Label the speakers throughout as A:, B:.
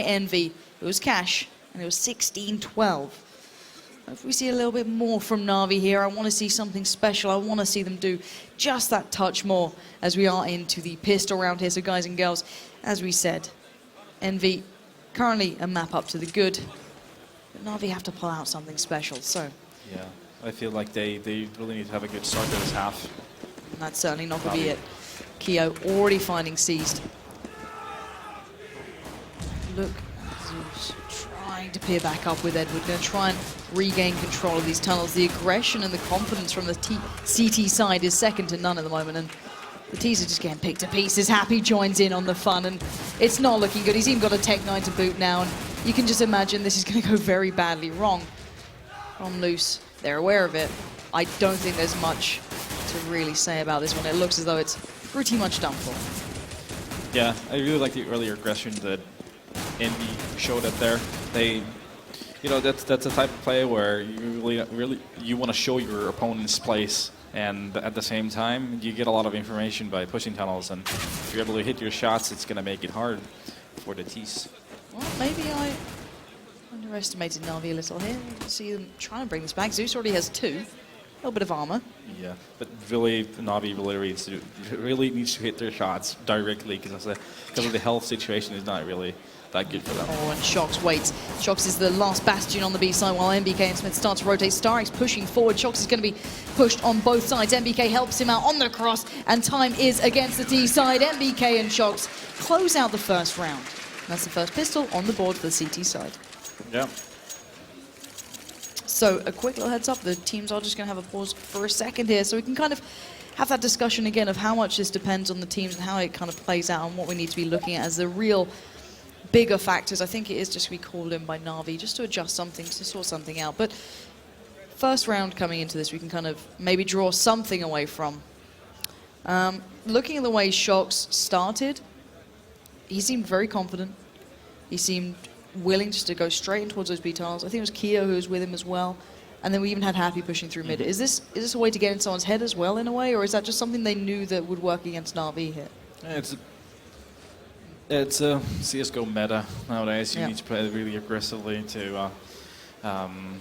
A: Envy. It was Cash, and it was 16-12. If we see a little bit more from Na'Vi here, I want to see something special. I want to see them do just that touch more as we are into the pistol round here. So guys and girls, as we said, Envy currently a map up to the good, but Na'Vi have to pull out something special. So
B: yeah, I feel like they really need to have a good start to this half.
A: And that's certainly not going to be it. Keo already finding seized. Look, Zeus trying to peer back up with Edward, going to try and regain control of these tunnels. The aggression and the confidence from the CT side is second to none at the moment, and the T's are just getting picked to pieces. Happy joins in on the fun, and it's not looking good. He's even got a Tech 9 to boot now, and you can just imagine this is going to go very badly wrong. On loose, they're aware of it. I don't think there's much to really say about this one. It looks as though it's pretty much done for.
B: Yeah, I really like the earlier aggression that Envy showed up there. They, you know, that's the type of play where you really want to show your opponent's place, and at the same time you get a lot of information by pushing tunnels, and if you're able to hit your shots, it's going to make it hard for the T's.
A: Well, maybe I underestimated Na'Vi a little here. You can see them trying to bring this back. Zeus already has 2. A little bit of armor.
B: Yeah, but really, Na'Vi really needs to hit their shots directly because of the health situation is not really that good for them.
A: Oh, and Shox waits. Shox is the last bastion on the B side while MBK and Smith start to rotate. Starix pushing forward. Shox is going to be pushed on both sides. MBK helps him out on the cross, and time is against the T side. MBK and Shox close out the first round. That's the first pistol on the board for the CT side.
B: Yeah.
A: So a quick little heads up, the teams are just going to have a pause for a second here, so we can kind of have that discussion again of how much this depends on the teams and how it kind of plays out and what we need to be looking at as the real bigger factors. I think it is just to be called in by Na'Vi just to adjust something, to sort something out. But first round coming into this, we can kind of maybe draw something away from. Looking at the way Shox started, he seemed very confident. He seemed willing just to go straight in towards those B tunnels. I think it was Keo who was with him as well. And then we even had Happy pushing through mid. Is this a way to get in someone's head as well in a way, or is that just something they knew that would work against Na'Vi here?
B: It's a CSGO meta nowadays. You need to play really aggressively to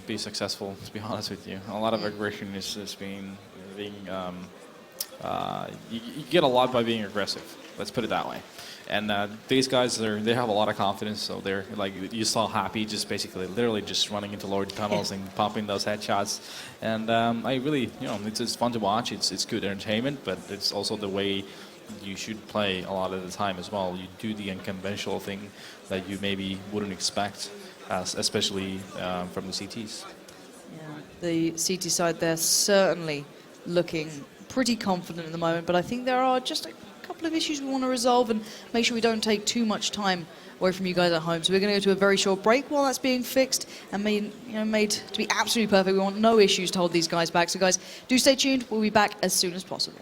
B: be successful, to be honest with you. A lot of aggression is just being you get a lot by being aggressive. Let's put it that way. And these guys, they have a lot of confidence, so they're like, you saw Happy just basically literally just running into lower tunnels and popping those headshots. And I really, you know, it's fun to watch. It's good entertainment, but it's also the way you should play a lot of the time as well. You do the unconventional thing that you maybe wouldn't expect, especially from the CTs.
A: Yeah, the CT side, they're certainly looking pretty confident at the moment, but I think there are just a couple of issues we want to resolve and make sure we don't take too much time away from you guys at home. So we're going to go to a very short break while that's being fixed and made to be absolutely perfect. We want no issues to hold these guys back. So guys, do stay tuned. We'll be back as soon as possible.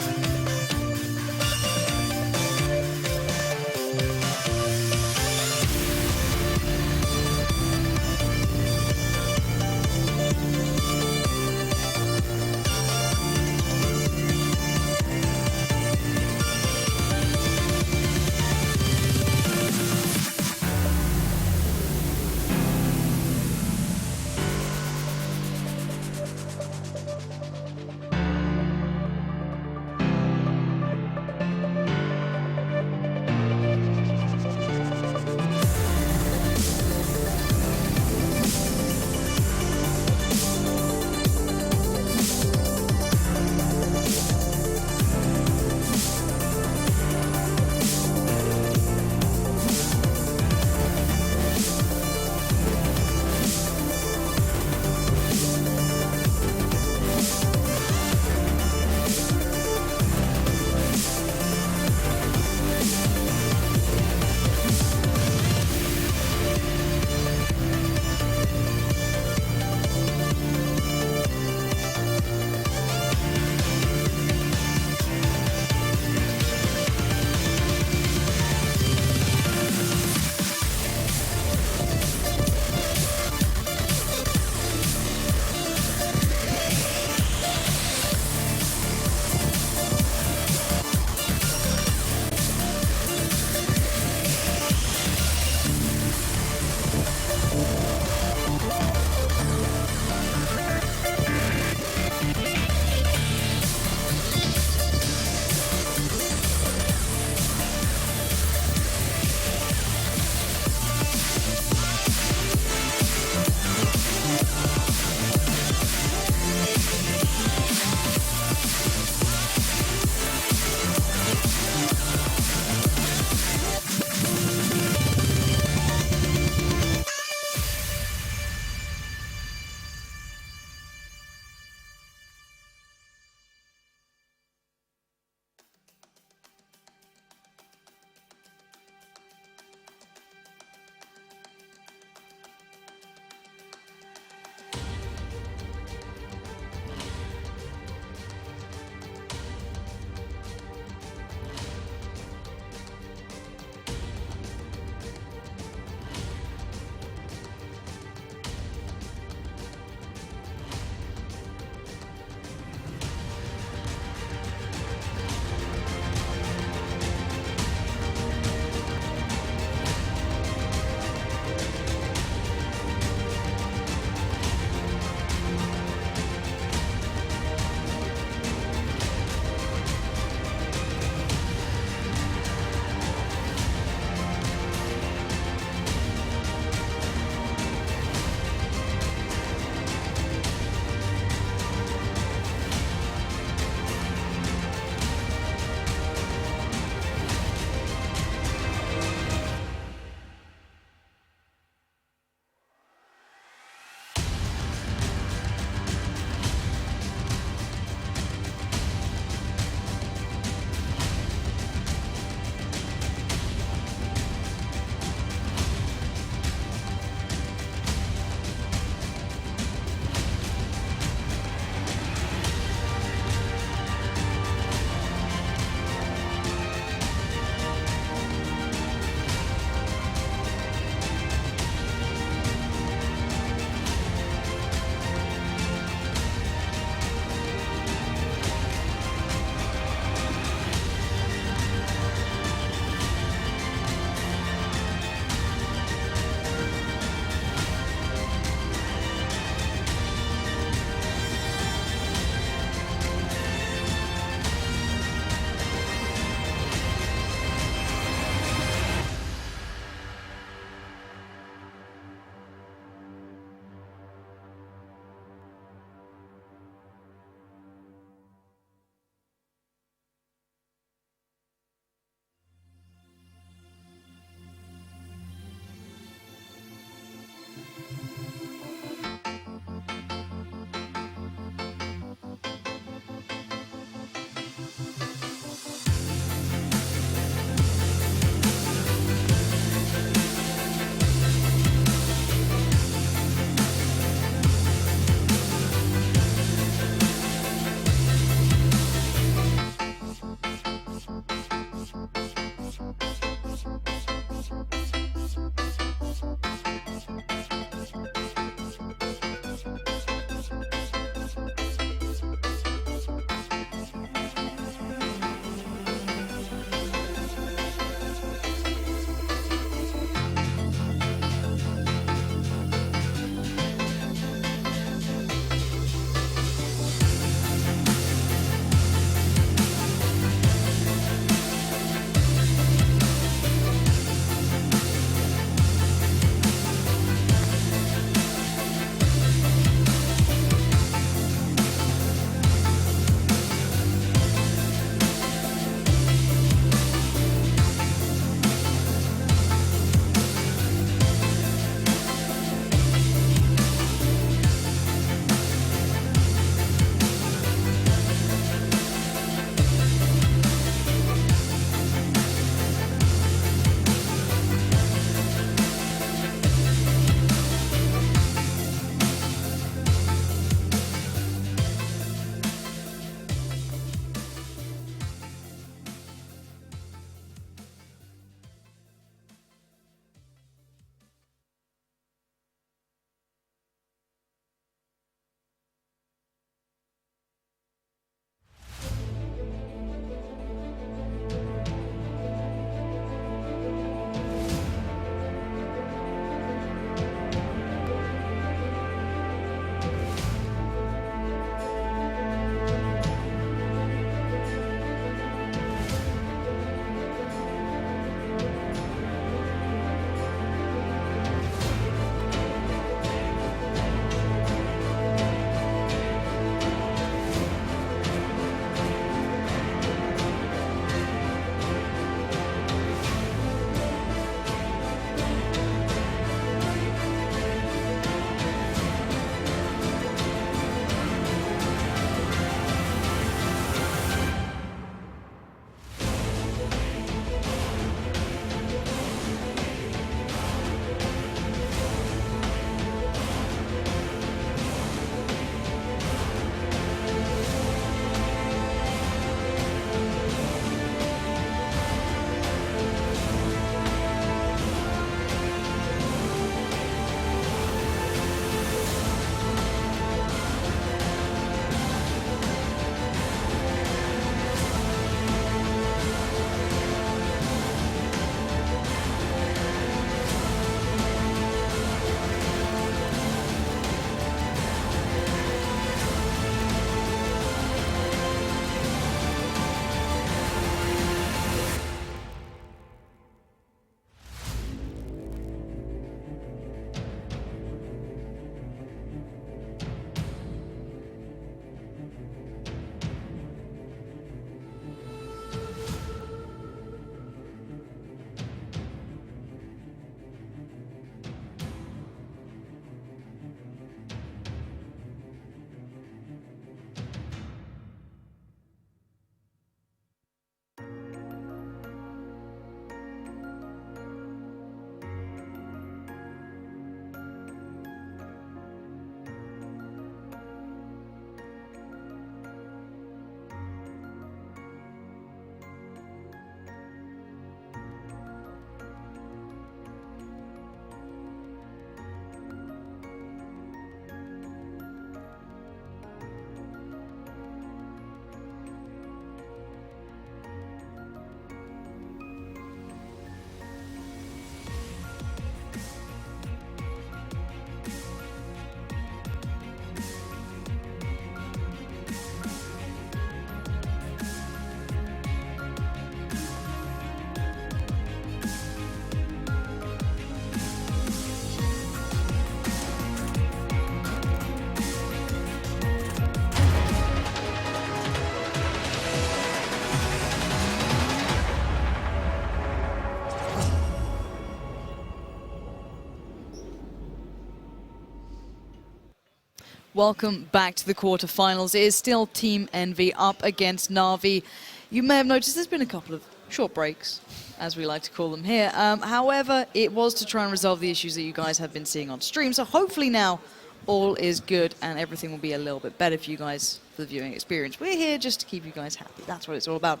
A: Welcome back to the quarterfinals. It is still Team EnVy up against Na'Vi. You may have noticed there's been a couple of short breaks, as we like to call them here. However, it was to try and resolve the issues that you guys have been seeing on stream. So hopefully now all is good and everything will be a little bit better for you guys for the viewing experience. We're here just to keep you guys happy. That's what it's all about.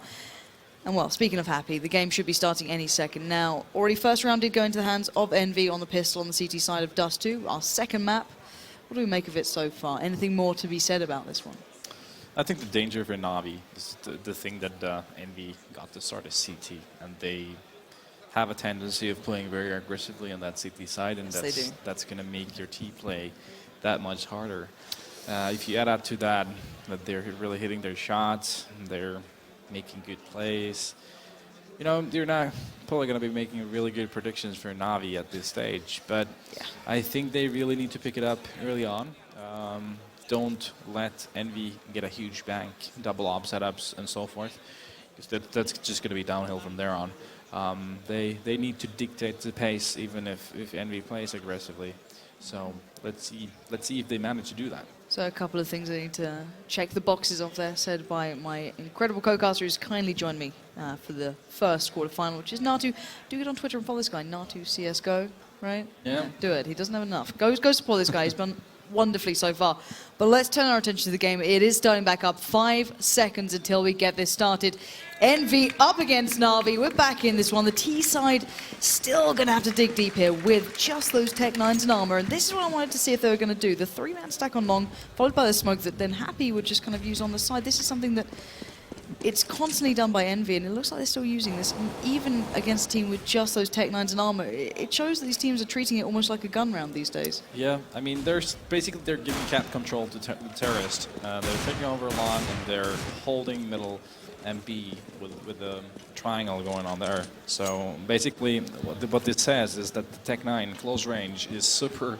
A: And well, speaking of happy, the game should be starting any second now. Already first round did go into the hands of EnVy on the pistol on the CT side of Dust 2. Our second map. What do we make of it so far? Anything more to be said about this one?
B: I think the danger for Na'Vi is the thing that EnVy got to start as CT, and they have a tendency of playing very aggressively on that CT side, and
A: yes,
B: that's going to make your T play that much harder. If you add to that they're really hitting their shots, they're making good plays. You know, you're not probably going to be making really good predictions for Na'Vi at this stage, but yeah. I think they really need to pick it up early on. Don't let EnVy get a huge bank, double op setups and so forth, because that's just going to be downhill from there on. They need to dictate the pace, even if EnVy plays aggressively. So let's see if they manage to do that.
A: So a couple of things I need to check the boxes off there, said by my incredible co-caster who's kindly joined me for the first quarterfinal, which is Natu. Do get on Twitter and follow this guy, Natu CSGO, right?
B: Yeah.
A: Do it. He doesn't have enough. Go support this guy. He's done wonderfully so far. But let's turn our attention to the game. It is starting back up. 5 seconds until we get this started. EnVy up against Na'Vi. We're back in this one. The T side still going to have to dig deep here with just those Tech 9s and armor. And this is what I wanted to see if they were going to do. The 3-man stack on long, followed by the smoke that then Happy would just kind of use on the side. This is something that it's constantly done by EnVy, and it looks like they're still using this. And even against a team with just those Tech 9s and armor, it shows that these teams are treating it almost like a gun round these days. Yeah,
B: I mean, they're giving cat control to the terrorist. They're taking over long, and they're holding middle and B with the triangle going on there. So basically, what this says is that the Tech 9 close range is super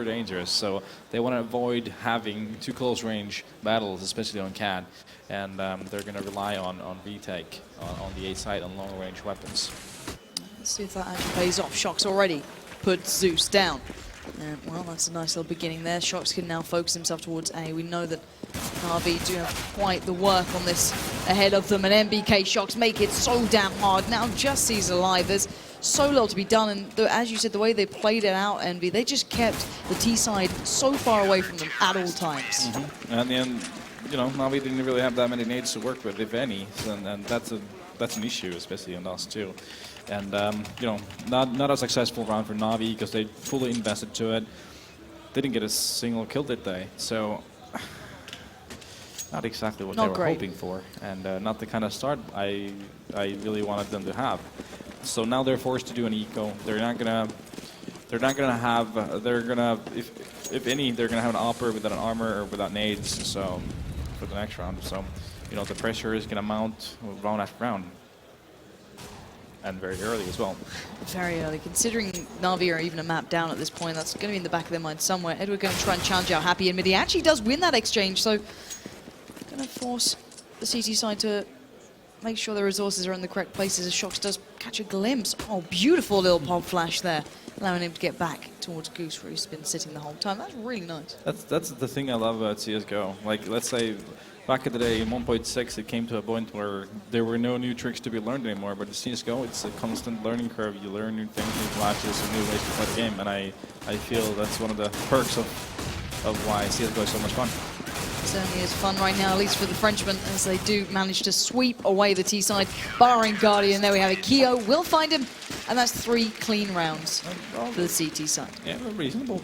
B: dangerous. So they want to avoid having too close range battles, especially on cat. And they're going to rely on retake on the A side on long range weapons.
A: Let's see if that actually pays off. Shox already put Zeus down. And well, that's a nice little beginning there. Shox can now focus himself towards A. We know that Na'Vi do have quite the work on this ahead of them, and MBK Shox make it so damn hard. Now just sees alive. There's so little to be done, and as you said, the way they played it out, EnVy, they just kept the T side so far away from them at all times.
B: And then, you know, Na'Vi didn't really have that many nades to work with, if any, and that's an issue, especially on us too. And you know, not a successful round for Na'Vi because they fully invested to it. They didn't get a single kill, did they? So not exactly what they were hoping for, and not the kind of start I really wanted them to have. So now they're forced to do an eco. They're not gonna have. They're gonna, if any, they're gonna have an opera without an armor or without nades. So for the next round, so you know the pressure is gonna mount round after round. And very early as well. Very
A: early, considering Na'Vi are even a map down at this point. That's going to be in the back of their mind somewhere. Edward going to try and challenge out Happy in mid. He actually does win that exchange, so going to force the CT side to make sure the resources are in the correct places as Shox does catch a glimpse. Oh, beautiful little pop flash there, allowing him to get back towards Goose where he's been sitting the whole time. That's really nice.
B: That's the thing I love about CSGO. Like, let's say back in the day, in 1.6, it came to a point where there were no new tricks to be learned anymore. But in CSGO, it's a constant learning curve. You learn new things, new flashes, and new ways to play the game. And I feel that's one of the perks of why CSGO is so much fun.
A: It certainly is fun right now, at least for the Frenchmen, as they do manage to sweep away the T side, barring Guardian. There we have it. Keo will find him, and that's 3 clean rounds for the CT side.
B: Yeah, reasonable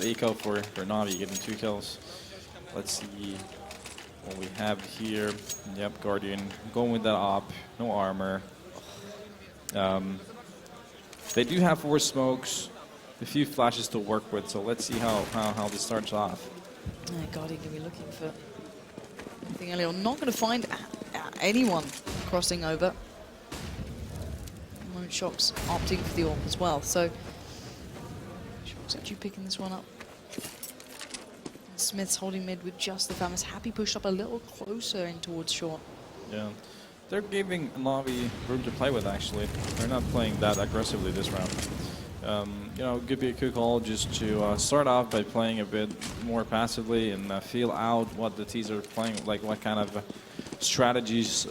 B: eco for Na'Vi, getting 2 kills. Let's see what we have here. Yep, Guardian going with that op, no armor. They do have 4 smokes, a few flashes to work with, so let's see how this starts off.
A: Guardian going to be looking for anything early on. Not going to find anyone crossing over. Shox opting for the AWP as well, so Shox actually picking this one up. Smith's holding mid with just the Famous. Happy pushed up a little closer in towards short.
B: Yeah, they're giving Na'Vi room to play with, actually. They're not playing that aggressively this round. You know, could be a good call just to start off by playing a bit more passively and feel out what the T's are playing, like what kind of strategies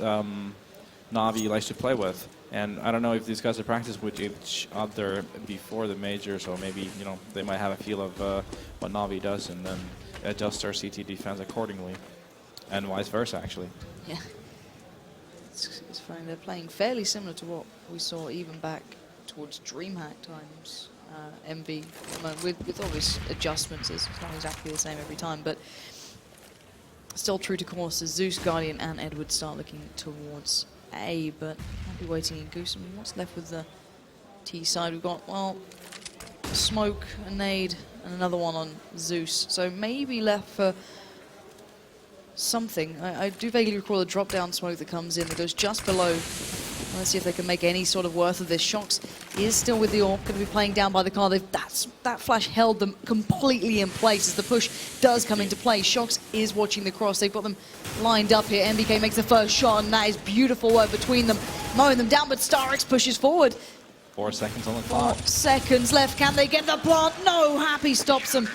B: Navi likes to play with. And I don't know if these guys have practiced with each other before the major, so maybe, you know, they might have a feel of what Navi does and then adjust their CT defense accordingly, and vice versa, actually.
A: Yeah. It's funny, they're playing fairly similar to what we saw even back towards DreamHack times. EnVy, with obvious adjustments, it's not exactly the same every time, but still true to course as Zeus, Guardian, and Edward start looking towards A, but I'll be waiting in Goose. I mean, what's left with the T side? We've got, well, Smoke, a nade, and another one on Zeus. So maybe left for something. I do vaguely recall a drop-down smoke that comes in that goes just below. Let's see if they can make any sort of worth of this. Shox is still with the AWP, going to be playing down by the car. That flash held them completely in place as the push does come into play. Shox is watching the cross. They've got them lined up here. MBK makes the first shot, and that is beautiful work between them, mowing them down, but Starix pushes forward.
B: 4 seconds on the clock.
A: 4 seconds left. Can they get the plant? No, Happy stops them.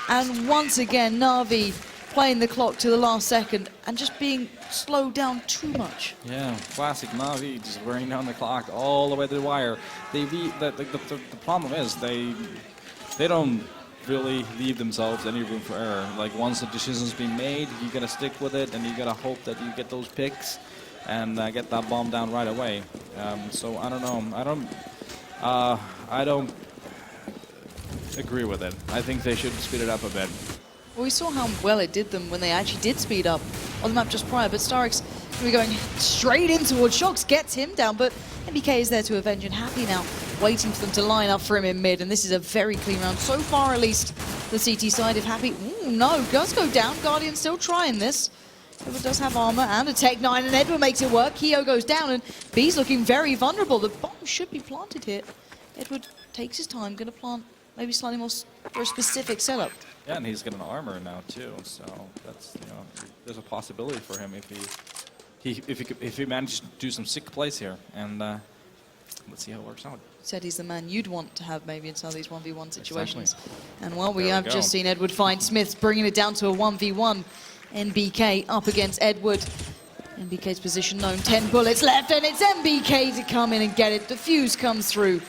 A: And once again, Na'Vi playing the clock to the last second and just being slowed down too much.
B: Yeah, classic Na'Vi, just wearing down the clock all the way to the wire. The problem is they don't really leave themselves any room for error. Like, once the decision's been made, you gotta stick with it, and you gotta hope that you get those picks and get that bomb down right away. So I don't know. I don't agree with it. I think they should speed it up a bit.
A: Well, we saw how well it did them when they actually did speed up on the map just prior, but Starix will be going straight in towards Shox, gets him down, but MBK is there to avenge, and Happy now waiting for them to line up for him in mid, and this is a very clean round. So far, at least, the CT side, if Happy... Ooh, no, does go down. Guardian still trying this. Edward does have armor and a Tech 9, and Edward makes it work. Keo goes down, and B's looking very vulnerable. The bomb should be planted here. Edward takes his time, going to plant maybe slightly more for a specific setup.
B: Yeah, and he's got an armor now too, so that's, you know, there's a possibility for him if he manages to do some sick plays here, and let's see how it works out.
A: Said he's the man you'd want to have maybe in some of these 1v1 situations.
B: Exactly.
A: And well, we have just seen Edward find Smith, bringing it down to a 1v1. NBK up against Edward. NBK's position known, 10 bullets left, and it's NBK to come in and get it. The fuse comes through.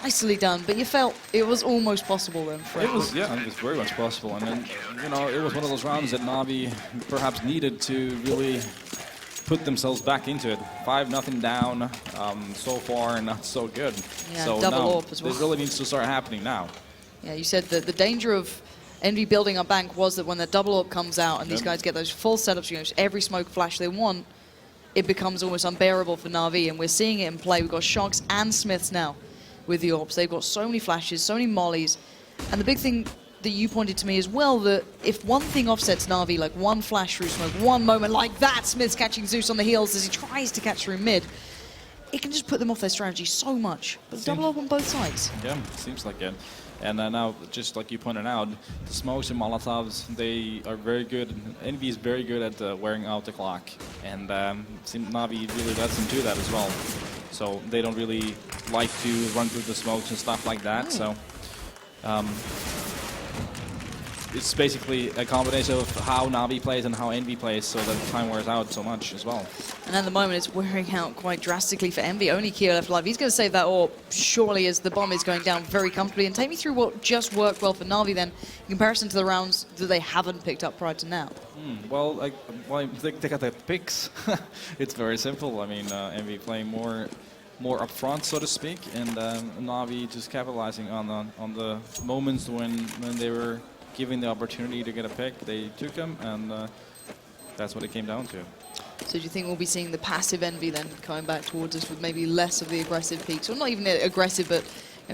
A: Nicely done, but you felt it was almost possible then for
B: It was, yeah, it was very much possible, and then, you know, it was one of those rounds that Na'Vi perhaps needed to really put themselves back into it. 5-0 down, so far not so good.
A: Yeah,
B: so
A: double
B: now
A: AWP as well.
B: this really needs to start happening now.
A: Yeah, you said that the danger of EnVy building up bank was that when that double AWP comes out and these guys get those full setups, you know, every smoke flash they want, it becomes almost unbearable for Na'Vi, and we're seeing it in play. We've got Shox and Smiths now with the AWPs. They've got so many flashes, so many mollies, and the big thing that you pointed to me as well, that if one thing offsets Na'Vi, like one flash through smoke, one moment like that, Smith's catching Zeus on the heels as he tries to catch through mid, it can just put them off their strategy so much. But double AWP on both sides.
B: Yeah, seems like it. And now, just like you pointed out, the smokes and Molotovs, they are very good. EnVy is very good at wearing out the clock, and Na'Vi really lets them do that as well. So they don't really like to run through the smokes and stuff like that. So it's basically a combination of how Na'Vi plays and how EnVy plays, so that time wears out so much as well. And
A: at the moment, it's wearing out quite drastically for EnVy. Only Keo left alive. He's going to save that AWP, surely, as the bomb is going down very comfortably. And take me through what just worked well for Na'Vi then, in comparison to the rounds that they haven't picked up prior to now.
B: Well, they got the picks. It's very simple. I mean, EnVy playing more up front, so to speak, and Na'Vi just capitalizing on the moments when they were given the opportunity to get a pick. They took them, and that's what it came down to.
A: So do you think we'll be seeing the passive EnVy then coming back towards us with maybe less of the aggressive peaks, or not even aggressive, but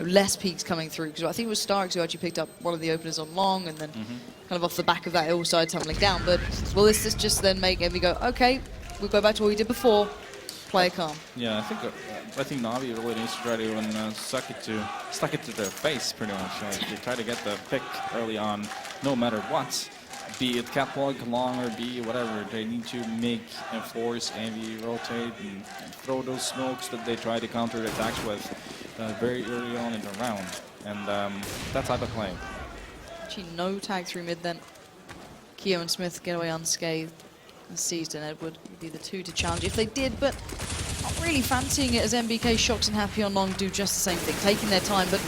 A: less peaks coming through? Because I think it was Starix who actually picked up one of the openers on long, and then kind of off the back of that, all sides tumbling down. But will this just then make EnVy go, okay, we'll go back to what we did before, play it calm?
B: Yeah, I think Na'Vi really needs to try to stuck it to their face pretty much. They try to get the pick early on, no matter what. Be it catwalk, long, or be whatever, they need to make and force EnVy rotate and throw those smokes that they try to counter attacks with very early on in the round. And that type of play.
A: Actually, no tag through mid then. Keo and Smith get away unscathed. And Seized and Edward would be the two to challenge if they did, but not really fancying it as MBK, Shox and Happy on Long do just the same thing, taking their time, but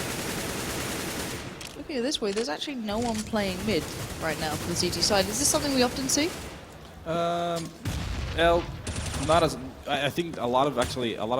A: looking at it this way, there's actually no one playing mid right now for the CT side. Is this something we often see?
B: Well, not as... I think a lot of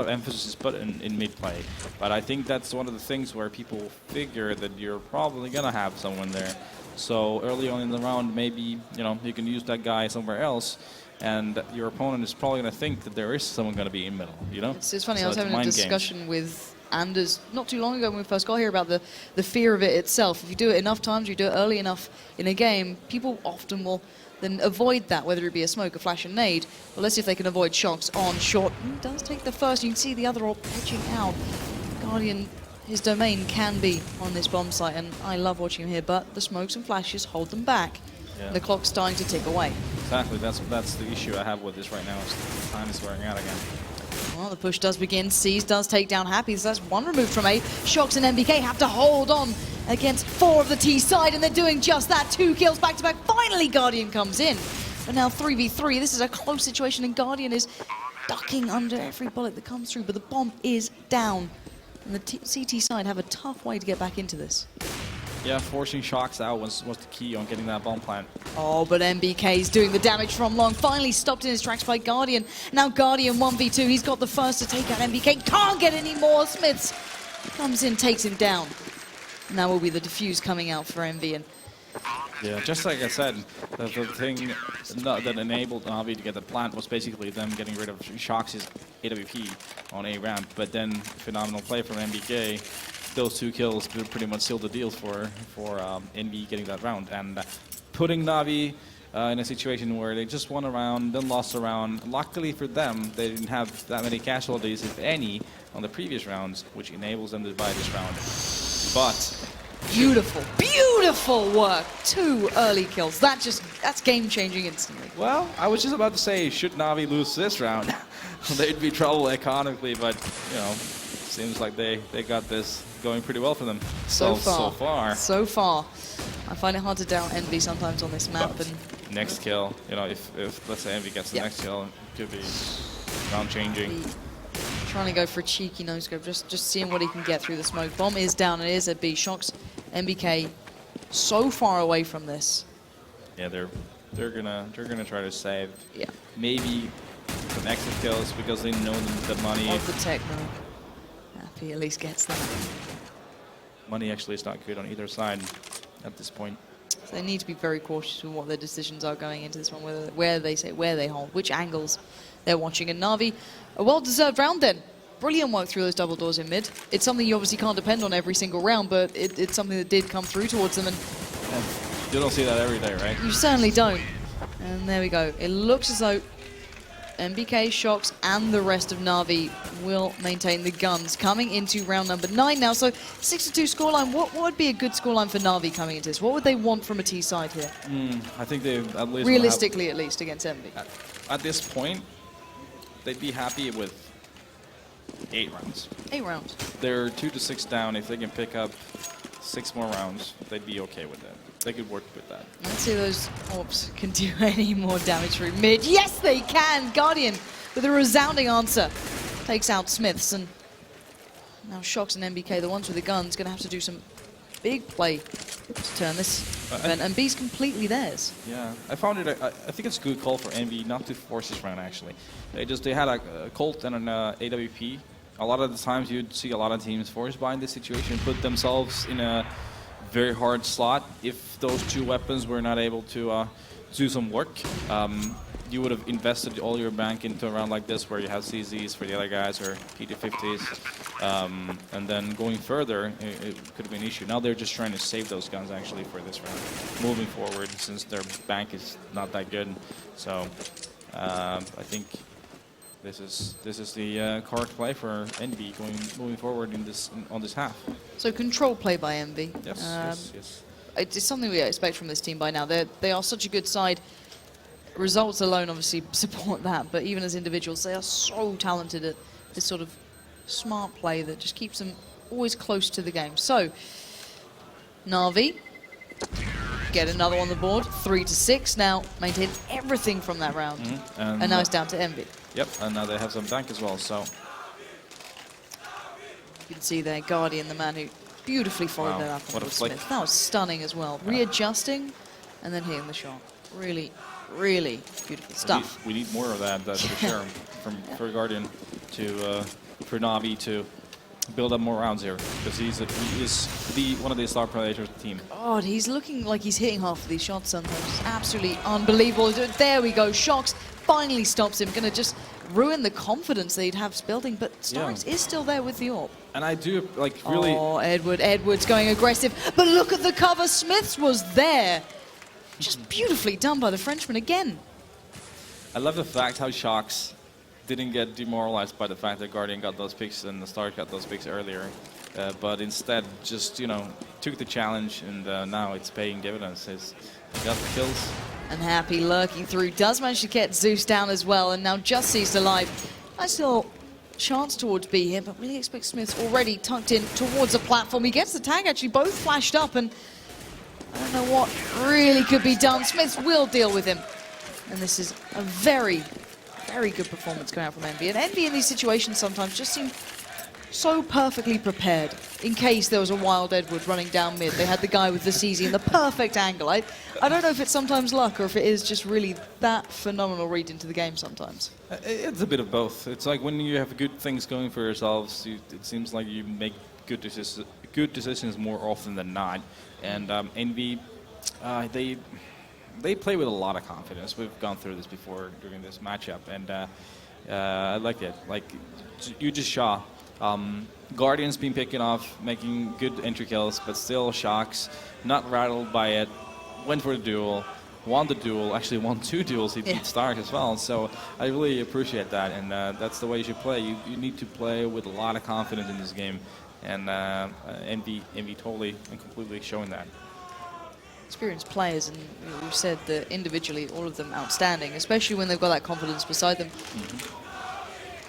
B: emphasis is put in mid play, but I think that's one of the things where people figure that you're probably gonna have someone there. So early on in the round, maybe you can use that guy somewhere else, and your opponent is probably gonna think that there is someone gonna be in middle.
A: It's funny.
B: So
A: I was having a discussion
B: games.
A: with Anders not too long ago when we first got here about the fear of it itself. If you do it enough times, you do it early enough in a game, people often will then avoid that, whether it be a smoke, a flash, a nade. Well, let's see if they can avoid Shox on short. He does take the first. You can see the other all edging out. Guardian, his domain can be on this bomb site, and I love watching him here, but the smokes and flashes hold them back.
B: Yeah.
A: The clock's starting to tick away.
B: Exactly, that's the issue I have with this right now, is time is wearing out again.
A: Well, the push does begin. Seas does take down Happy, so that's one removed from A. Shox and MBK have to hold on against 4 of the T side, and they're doing just that. 2 kills back to back. Finally, Guardian comes in. But now 3v3. This is a close situation, and Guardian is ducking under every bullet that comes through, but the bomb is down. And the CT side have a tough way to get back into this.
B: Yeah, forcing Shox out was the key on getting that bomb plant.
A: Oh, but MBK's doing the damage from long. Finally stopped in his tracks by Guardian. Now Guardian 1v2. He's got the first to take out MBK. Can't get any more. Smiths comes in, takes him down. Now will be the defuse coming out for Envy. And
B: yeah, just like I said, the thing that enabled Navi to get the plant was basically them getting rid of Shox's AWP on A ramp. But then phenomenal play from MBK. Those 2 kills pretty much sealed the deal for Envy getting that round, and putting Navi in a situation where they just won a round, then lost a round. Luckily for them, they didn't have that many casualties, if any, on the previous rounds, which enables them to buy this round. But
A: beautiful, beautiful work. 2 early kills. That's game-changing instantly.
B: well, I was just about to say, should Navi lose this round, they'd be trouble economically, but seems like they got this going pretty well for them so far.
A: I find it hard to doubt Envy sometimes on this map.
B: But
A: and
B: next kill, if let's say Envy gets the next kill, it could be round changing.
A: Trying to go for a cheeky no-scope, just seeing what he can get through the smoke. Bomb is down, it is a B. Shox, MBK, so far away from this.
B: Yeah, they're gonna try to save.
A: Yeah.
B: Maybe some exit kills because they know the money.
A: Of the techno. Happy at least gets that.
B: Money actually is not good on either side at this point.
A: So they need to be very cautious with what their decisions are going into this one, where they hold, which angles they're watching. And Na'Vi, a well-deserved round then. Brilliant work through those double doors in mid. It's something you obviously can't depend on every single round, but it's something that did come through towards them. And
B: you don't see that every day, right?
A: you certainly don't. And there we go. It looks as though MBK, Shox, and the rest of Na'Vi will maintain the guns coming into round number 9 now. So 6-2 scoreline. What would be a good scoreline for Na'Vi coming into this? What would they want from a T side here?
B: I think they at least
A: realistically, at least against Envy.
B: At this point, they'd be happy with 8 rounds.
A: 8 rounds.
B: They're 2 to 6 down. If they can pick up 6 more rounds, they'd be okay with that. They could work with that.
A: Let's see if those orbs can do any more damage through mid. Yes, they can! Guardian with a resounding answer. Takes out Smiths, and now Shox and MBK, the ones with the guns, going to have to do some big play to turn this event, and B's completely theirs.
B: Yeah, I found it, I think it's a good call for Envy not to force this round, actually. They had a Colt and an AWP. A lot of the times you'd see a lot of teams force bind this situation, put themselves in a very hard slot. If those 2 weapons were not able to do some work, you would have invested all your bank into a round like this where you have CZs for the other guys or P250s, and then going further, it could have been an issue. Now they're just trying to save those guns actually for this round, moving forward, since their bank is not that good. So I think this is the correct play for Envy moving forward on this half.
A: So control play by Envy.
B: Yes.
A: It's something we expect from this team by now. They are such a good side. Results alone obviously support that, but even as individuals, they are so talented at this sort of smart play that just keeps them always close to the game. So Na'Vi get another on the board, 3-6 now, maintain everything from that round. And now it's down to EnVy.
B: Yep, and now they have some tank as well, so.
A: You can see there, Guardian, the man who beautifully followed that up
B: what a
A: on
B: flick.
A: Smith. That was stunning as well. Readjusting and then hitting the shot. Really, really beautiful stuff.
B: We need more of that, that's for sure, for Guardian to, for Na'Vi to build up more rounds here, because he is one of the star players of the team.
A: God, he's looking like he's hitting half of these shots sometimes. It's absolutely unbelievable. There we go. Shox finally stops him. Going to just ruin the confidence that he'd have building, but Starks is still there with the AWP.
B: And I do, like, really...
A: Oh, Edward's going aggressive. But look at the cover. Smiths was there. Just beautifully done by the Frenchman again.
B: I love the fact how Shox didn't get demoralized by the fact that Guardian got those picks and the Stars got those picks earlier. But instead, just, you know, took the challenge, and now it's paying dividends. He got the kills.
A: And Happy lurking through, does manage to get Zeus down as well, and now just sees alive. Nice little chance towards B here, but really expect Smith's already tucked in towards the platform. He gets the tag, actually, both flashed up, and I don't know what really could be done. Smiths will deal with him. And this is a very, very good performance going out from EnVy. And EnVy in these situations sometimes just seem so perfectly prepared in case there was a wild Edward running down mid. They had the guy with the CZ in the perfect angle. I don't know if it's sometimes luck or if it is just really that phenomenal read into the game sometimes.
B: It's a bit of both. It's like when you have good things going for yourselves, it seems like you make good decisions more often than not. And EnVy, they play with a lot of confidence. We've gone through this before during this matchup, and I like it. Like, you just saw Guardian's been picking off, making good entry kills, but still Shox, not rattled by it, went for the duel, won the duel, actually won 2 duels, he beat Stark as well, so I really appreciate that, and that's the way you should play. You need to play with a lot of confidence in this game, and EnVy totally and completely showing that.
A: Experienced players, and we've said that individually all of them outstanding, especially when they've got that confidence beside them.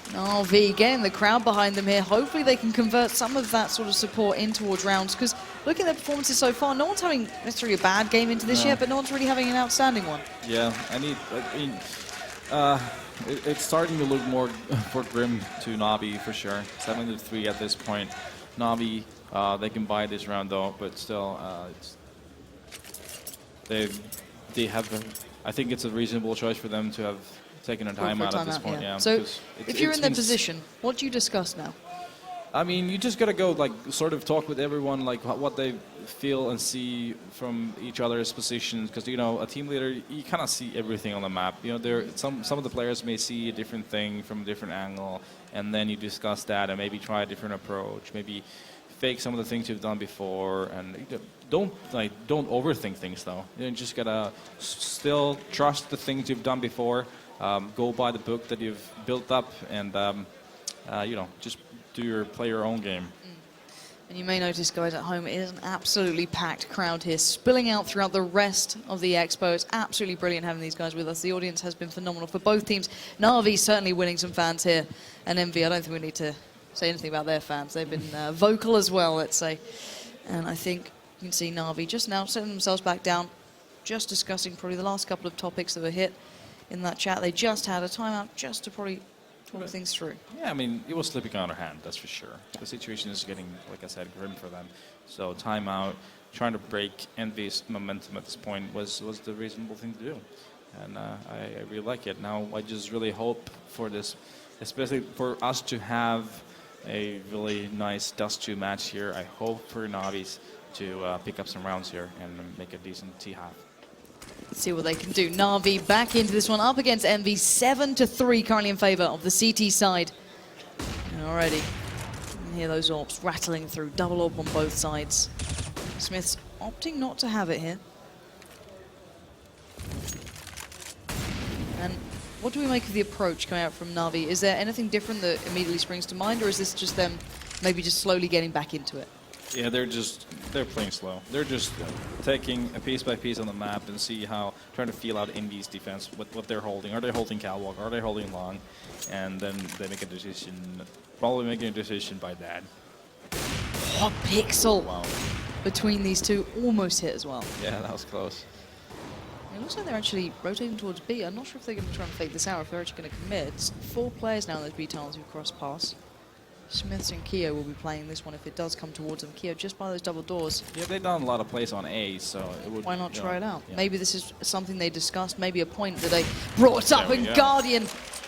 A: EnVy getting the crowd behind them here. Hopefully they can convert some of that sort of support in towards rounds, because looking at their performances so far, no one's having necessarily a bad game into this year, but no one's really having an outstanding one.
B: Yeah, it's starting to look more for grim to Na'Vi for sure. 7-3 at this point. Na'Vi, they can buy this round though, but still, they have. I think it's a reasonable choice for them to have taken a timeout at this point. Yeah.
A: So if you're in their position, what do you discuss now?
B: I mean, you just gotta go, like, sort of talk with everyone, like what they feel and see from each other's positions, because, you know, a team leader, you kind of see everything on the map. You know, some of the players may see a different thing from a different angle, and then you discuss that and maybe try a different approach, maybe fake some of the things you've done before, and don't overthink things though. You just gotta still trust the things you've done before. Go by the book that you've built up, and you know, just play your own game.
A: And you may notice, guys at home, it is an absolutely packed crowd here, spilling out throughout the rest of the expo. It's absolutely brilliant having these guys with us. The audience has been phenomenal for both teams. Na'Vi certainly winning some fans here, and EnVy, I don't think we need to say anything about their fans. They've been vocal as well, let's say. And I think you can see Na'Vi just now setting themselves back down, just discussing probably the last couple of topics that were hit in that chat. They just had a timeout just to probably talk things through.
B: Yeah, I mean, it was slipping out of hand, that's for sure. The situation is getting, like I said, grim for them. So timeout, trying to break EnVy's momentum at this point was the reasonable thing to do. And I really like it. Now I just really hope for this, especially for us to have a really nice Dust 2 match here. I hope for Na'Vis to pick up some rounds here and make a decent T-half.
A: Let's see what they can do. Na'Vi back into this one, up against EnVy, 7-3 currently in favor of the CT side. And already, you can hear those AWPs rattling through, double AWP on both sides. Smith's opting not to have it here. And what do we make of the approach coming out from Na'Vi? Is there anything different that immediately springs to mind, or is this just them maybe just slowly getting back into it?
B: Yeah, they're playing slow. They're just taking a piece by piece on the map and trying to feel out EnVy's defense, what they're holding. Are they holding catwalk? Are they holding long? And then they make a decision, probably making a decision by that.
A: Hot pixel.
B: Wow.
A: between these two almost hit as well.
B: Yeah, that was close.
A: It looks like they're actually rotating towards B. I'm not sure if they're going to try and fake this out, or if they're actually going to commit. It's 4 players now in those B tiles who cross pass. Smiths and Keo will be playing this one if it does come towards them. Keo just by those double doors.
B: Yeah, they've done a lot of plays on A, so it would...
A: Why not try it out?
B: Yeah.
A: Maybe this is something they discussed, maybe a point that they brought up, and
B: go.
A: Guardian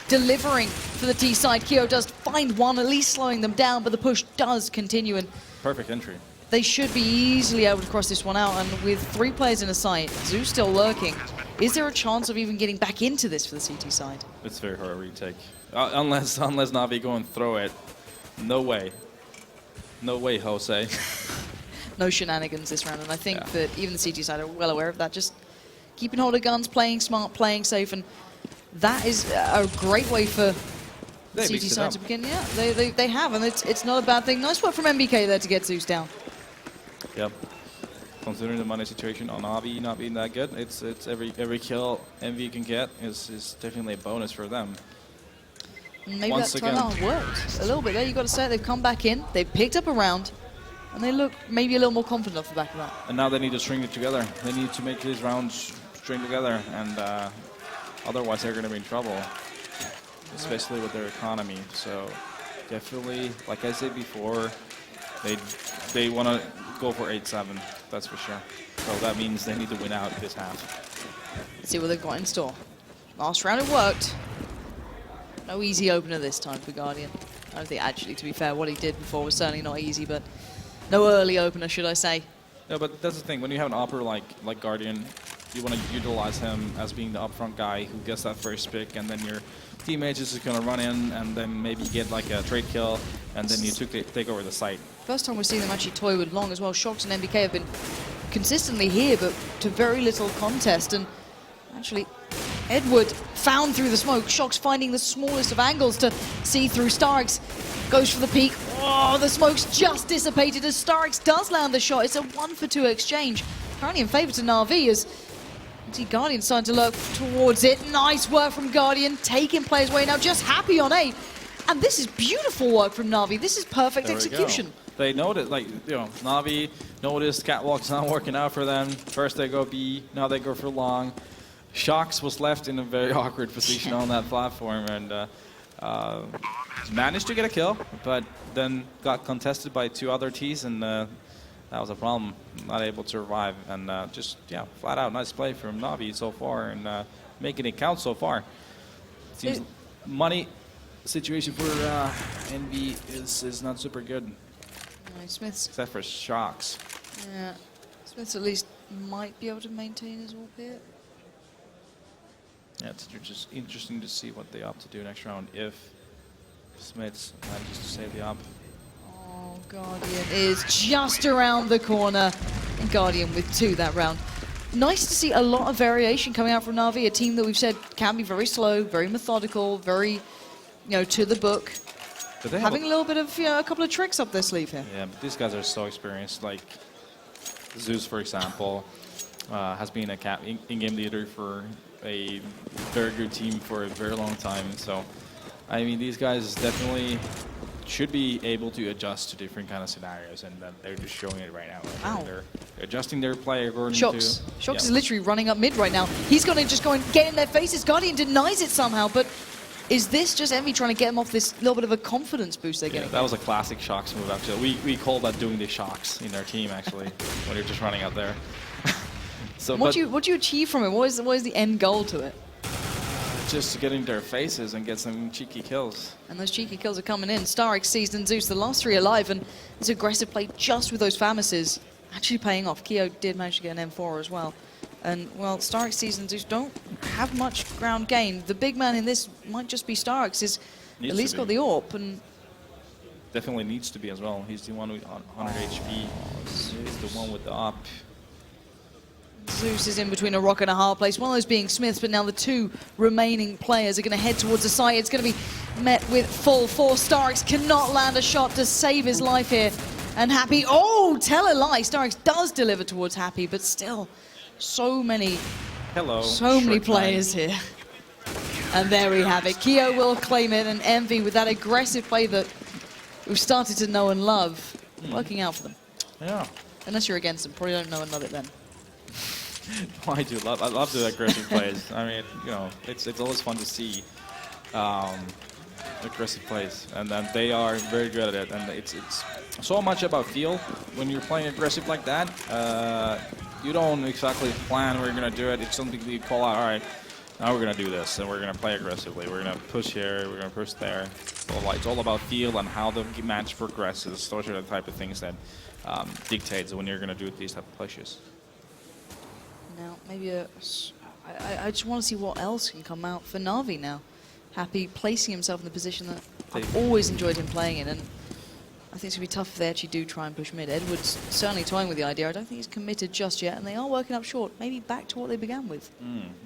A: delivering for the T side. Keo does find one, at least slowing them down, but the push does continue, and
B: Perfect entry.
A: they should be easily able to cross this one out. And with 3 players in a site, Zeus still lurking, is there a chance of even getting back into this for the CT side?
B: It's very hard to retake. Unless Na'Vi go and throw it. No way. No way, Jose.
A: No shenanigans this round, and I think
B: Yeah.
A: that even the CT side are well aware of that. Just keeping hold of guns, playing smart, playing safe, and that is a great way for the
B: They
A: CT
B: mixed it
A: side
B: up.
A: to begin. Yeah, they have, and it's not a bad thing. Nice work from MBK there to get Zeus down.
B: Yep. Considering the money situation on Na'Vi not being that good, it's every kill EnVy can get is definitely a bonus for them.
A: And maybe
B: Once
A: that
B: again.
A: timeout worked a little bit there. You got to say it. They've come back in, they've picked up a round, and they look maybe a little more confident off the back of that.
B: And now they need to string it together. They need to make these rounds string together, and otherwise they're going to be in trouble, especially with their economy. So definitely, like I said before, they want to go for 8-7. That's for sure. So that means they need to win out this half.
A: Let's see what they've got in store. Last round it worked. No easy opener this time for Guardian. I don't think, actually, to be fair, what he did before was certainly not easy, but no early opener, should I say.
B: Yeah, but that's the thing. When you have an opera like Guardian, you want to utilize him as being the upfront guy who gets that first pick, and then your teammates is just going to run in and then maybe get like a trade kill, and then you take over the site.
A: First time we're seeing them actually toy with long as well. Shox and MBK have been consistently here, but to very little contest. And actually, Edward found through the smoke. Shox finding the smallest of angles to see through. Starks goes for the peak. Oh, the smoke's just dissipated as Starks does land the shot. It's a 1-for-2 exchange. Currently in favor to Na'Vi as see Guardian starting to lurk towards it. Nice work from Guardian, taking players away now, just happy on 8. And this is beautiful work from Na'Vi. This is perfect
B: There we
A: execution.
B: go. They noticed, like, you know, Na'Vi noticed Catwalk's not working out for them. First they go B, now they go for long. Shox was left in a very awkward position on that platform, and managed to get a kill, but then got contested by 2 other Ts, and that was a problem. Not able to survive, and just, yeah, flat out nice play from Na'Vi so far, and making it count so far. Seems money situation for EnVy is not super good,
A: Nice, Smiths.
B: except for Shox.
A: Yeah, Smiths at least might be able to maintain his AWP here.
B: Yeah, it's just interesting to see what they opt to do next round if Smiths manages to save the op.
A: Oh, Guardian is just around the corner. And Guardian with 2 that round. Nice to see a lot of variation coming out from Na'Vi, a team that we've said can be very slow, very methodical, very, you know, to the book.
B: But they
A: Having a little bit of, you know, a couple of tricks up their sleeve here.
B: yeah, but these guys are so experienced. Like Zeus, for example, has been a in-game leader for a very good team for a very long time. So, I mean, these guys definitely should be able to adjust to different kind of scenarios, and they're just showing it right now.
A: Wow.
B: They're adjusting their play according
A: Shox.
B: to...
A: Shox is literally running up mid right now. He's going to just go and get in their faces. Guardian denies it somehow, but is this just EnVy trying to get them off this little bit of a confidence boost they're
B: Yeah,
A: getting?
B: that was a classic Shox move, actually. We call that doing the Shox in our team, actually, when you're just running out there. So,
A: What do you achieve from it? What is the end goal to it?
B: just to get in their faces and get some cheeky kills.
A: And those cheeky kills are coming in. Starix, Seized, and Zeus, the last 3 alive, and this aggressive play just with those Famises actually paying off. Keo did manage to get an M4 as well. And, well, Starix, Seized, and Zeus don't have much ground gain. The big man in this might just be Starix, is at least got the AWP, and
B: definitely needs to be as well. He's the one with 100 HP. He's the one with the op.
A: Zeus is in between a rock and a hard place. One of those being Smiths, but now the 2 remaining players are going to head towards the site. It's going to be met with full force. Starix cannot land a shot to save his life here. And Happy, oh, tell a lie. Starix does deliver towards Happy, but still, so many players here. And there we have it. Keo will claim it, and EnVy with that aggressive play that we've started to know and love, working out for them.
B: Yeah,
A: Unless you're against them, probably don't know and love it then.
B: Oh, I love the aggressive plays. I mean, you know, it's always fun to see aggressive plays, and then they are very good at it. And it's so much about feel when you're playing aggressive like that. You don't exactly plan where you're gonna do it. It's something that you call out. All right, now we're gonna do this, and we're gonna play aggressively. We're gonna push here. We're gonna push there. So it's all about feel and how the match progresses. Those are the type of things that dictates when you're gonna do these type of pushes.
A: Now, maybe I just want to see what else can come out for Na'Vi now. Happy placing himself in the position that I've always enjoyed him playing in, and I think it's going to be tough if they actually do try and push mid. Edward's certainly toying with the idea. I don't think he's committed just yet, and they are working up short. Maybe back to what they began with.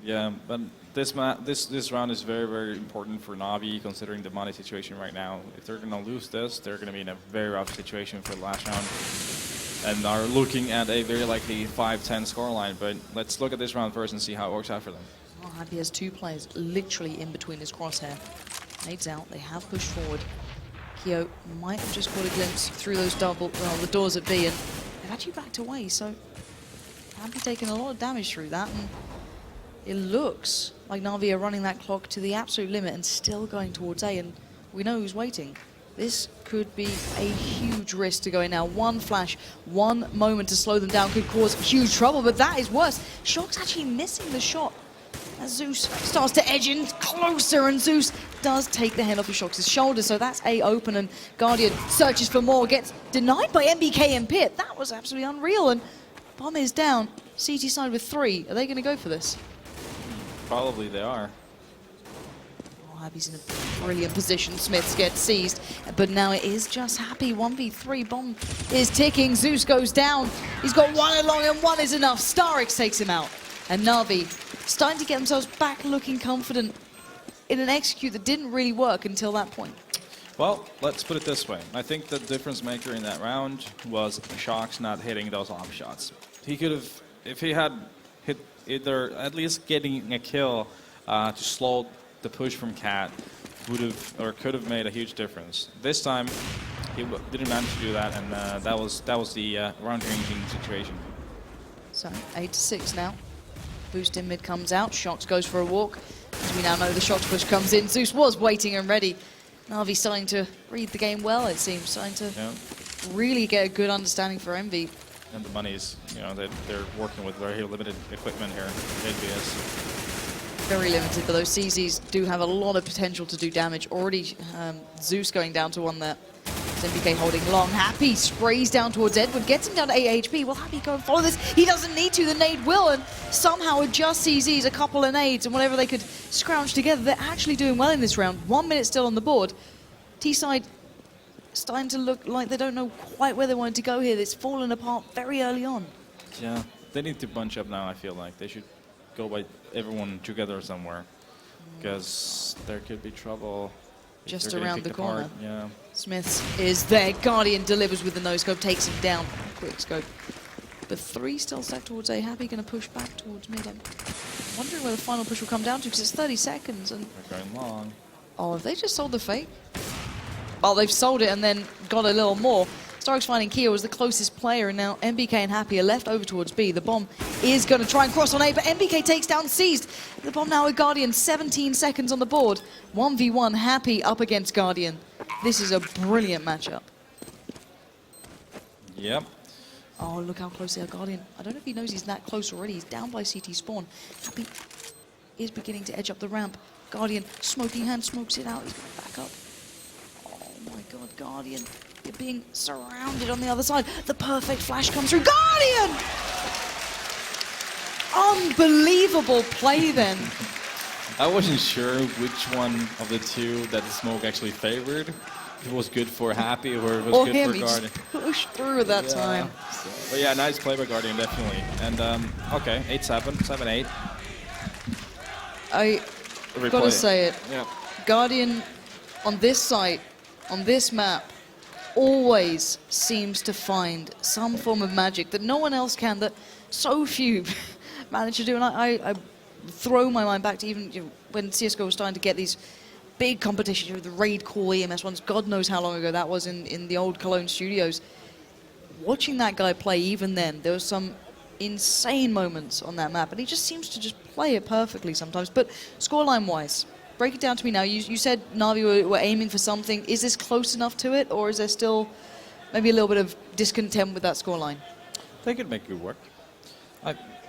B: Yeah, but this round is very, very important for Na'Vi, considering the money situation right now. If they're going to lose this, they're going to be in a very rough situation for the last round, and are looking at a very likely 5-10 scoreline. But let's look at this round first and see how it works out for them.
A: Oh, Happy has two players literally in between his crosshair. Nades out, they have pushed forward. Kyo might have just caught a glimpse through those the doors at B, and they've actually backed away, so Happy taking a lot of damage through that, and it looks like Na'Vi are running that clock to the absolute limit and still going towards A, and we know who's waiting. This could be a huge risk to go in now. One flash, one moment to slow them down could cause huge trouble, but that is worse. Shock's actually missing the shot as Zeus starts to edge in closer, and Zeus does take the hand off of Shock's shoulder, so that's A open, and Guardian searches for more, gets denied by MBK and Pit. That was absolutely unreal, and bomb is down. CT side with 3. Are they going to go for this?
B: Probably they are.
A: Happy's in a brilliant position. Smiths gets seized, but now it is just Happy. 1v3, bomb is ticking. Zeus goes down. He's got one along, and one is enough. Starix takes him out. And Na'Vi starting to get themselves back looking confident in an execute that didn't really work until that point.
B: Well, let's put it this way. I think the difference maker in that round was Shock's not hitting those off shots. He could have, if he had hit either at least getting a kill to slow the push from Cat, would have or could have made a huge difference. This time, he didn't manage to do that, and that was the round-changing situation.
A: So 8-6 now. Boost in mid comes out. Shox goes for a walk. As we now know, the Shox push comes in. Zeus was waiting and ready. Na'Vi starting to read the game well, it seems. Starting to really get a good understanding for Envy.
B: And the money's, you know, they're working with very limited equipment here. EnVyUs.
A: Very limited, but those CZs do have a lot of potential to do damage. Already Zeus going down to one there. MBK holding long. Happy sprays down towards Edward, gets him down to 8 HP. Will Happy go and follow this? He doesn't need to, the nade will, and somehow adjust CZs, a couple of nades, and whatever they could scrounge together. They're actually doing well in this round. 1 minute still on the board. T-side starting to look like they don't know quite where they wanted to go here. It's fallen apart very early on.
B: Yeah, they need to bunch up now, I feel like. They should go by everyone together somewhere, because there could be trouble.
A: Just around the corner.
B: Yeah.
A: Smiths is there. Guardian delivers with the no-scope, takes him down. Quick scope. The 3 still stacked towards A. Happy going to push back towards mid. I'm wondering where the final push will come down to, because it's 30 seconds. And
B: they're going long.
A: Oh, have they just sold the fake? Well, they've sold it and then got a little more. Starix finding Kyo was the closest player, and now MBK and Happy are left over towards B. The bomb is going to try and cross on A, but MBK takes down Seized. The bomb now with Guardian, 17 seconds on the board. 1v1, Happy up against Guardian. This is a brilliant matchup.
B: Yep.
A: Oh, look how close they are, Guardian. I don't know if he knows he's that close already. He's down by CT spawn. Happy is beginning to edge up the ramp. Guardian, smoking hand, smokes it out. He's back up. Oh my god, Guardian. You're being surrounded on the other side. The perfect flash comes through. Guardian! Unbelievable play then.
B: I wasn't sure which one of the two that the smoke actually favored. If it was good for Happy or it was good for Guardian.
A: Pushed through at that time.
B: So, but yeah, nice play by Guardian, definitely. And okay, 8-7, 7-8.
A: I gotta say it.
B: Yeah.
A: Guardian on this site, on this map, always seems to find some form of magic that no one else can, that so few manage to do. And I throw my mind back to even when CSGO was starting to get these big competitions, the Raid Call EMS ones. God knows how long ago that was in the old Cologne studios. watching that guy play, even then, there was some insane moments on that map, and he just seems to just play it perfectly sometimes. But scoreline-wise, break it down to me now. You said Na'Vi were aiming for something. Is this close enough to it, or is there still maybe a little bit of discontent with that scoreline?
B: They could make it work.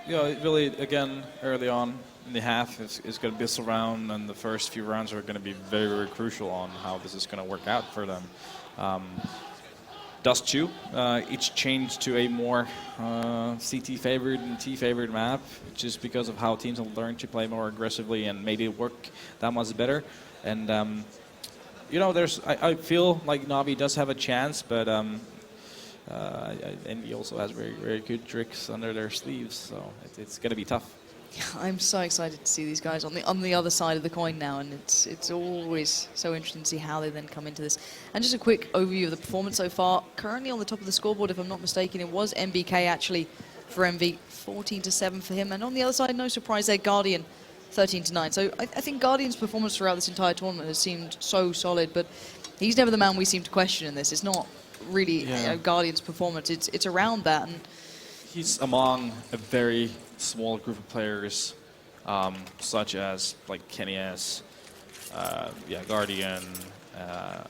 B: Really, again, early on in the half, it's going to be a round, and the first few rounds are going to be very, very crucial on how this is going to work out for them. Dust 2, each changed to a more CT favored and T favored map, just because of how teams have learned to play more aggressively and made it work that much better. And I feel like Na'Vi does have a chance, but EnVy also has very, very good tricks under their sleeves, so it's going to be tough.
A: I'm so excited to see these guys on the other side of the coin now, and it's always so interesting to see how they then come into this. And just a quick overview of the performance so far. Currently on the top of the scoreboard, if I'm not mistaken, it was MBK actually for EnVy, 14-7 for him. And on the other side, no surprise there, Guardian, 13-9. So I think Guardian's performance throughout this entire tournament has seemed so solid, but he's never the man we seem to question in this. It's not really Guardian's performance, it's around that. And
B: he's among a very small group of players, such as like Katowice, Guardian.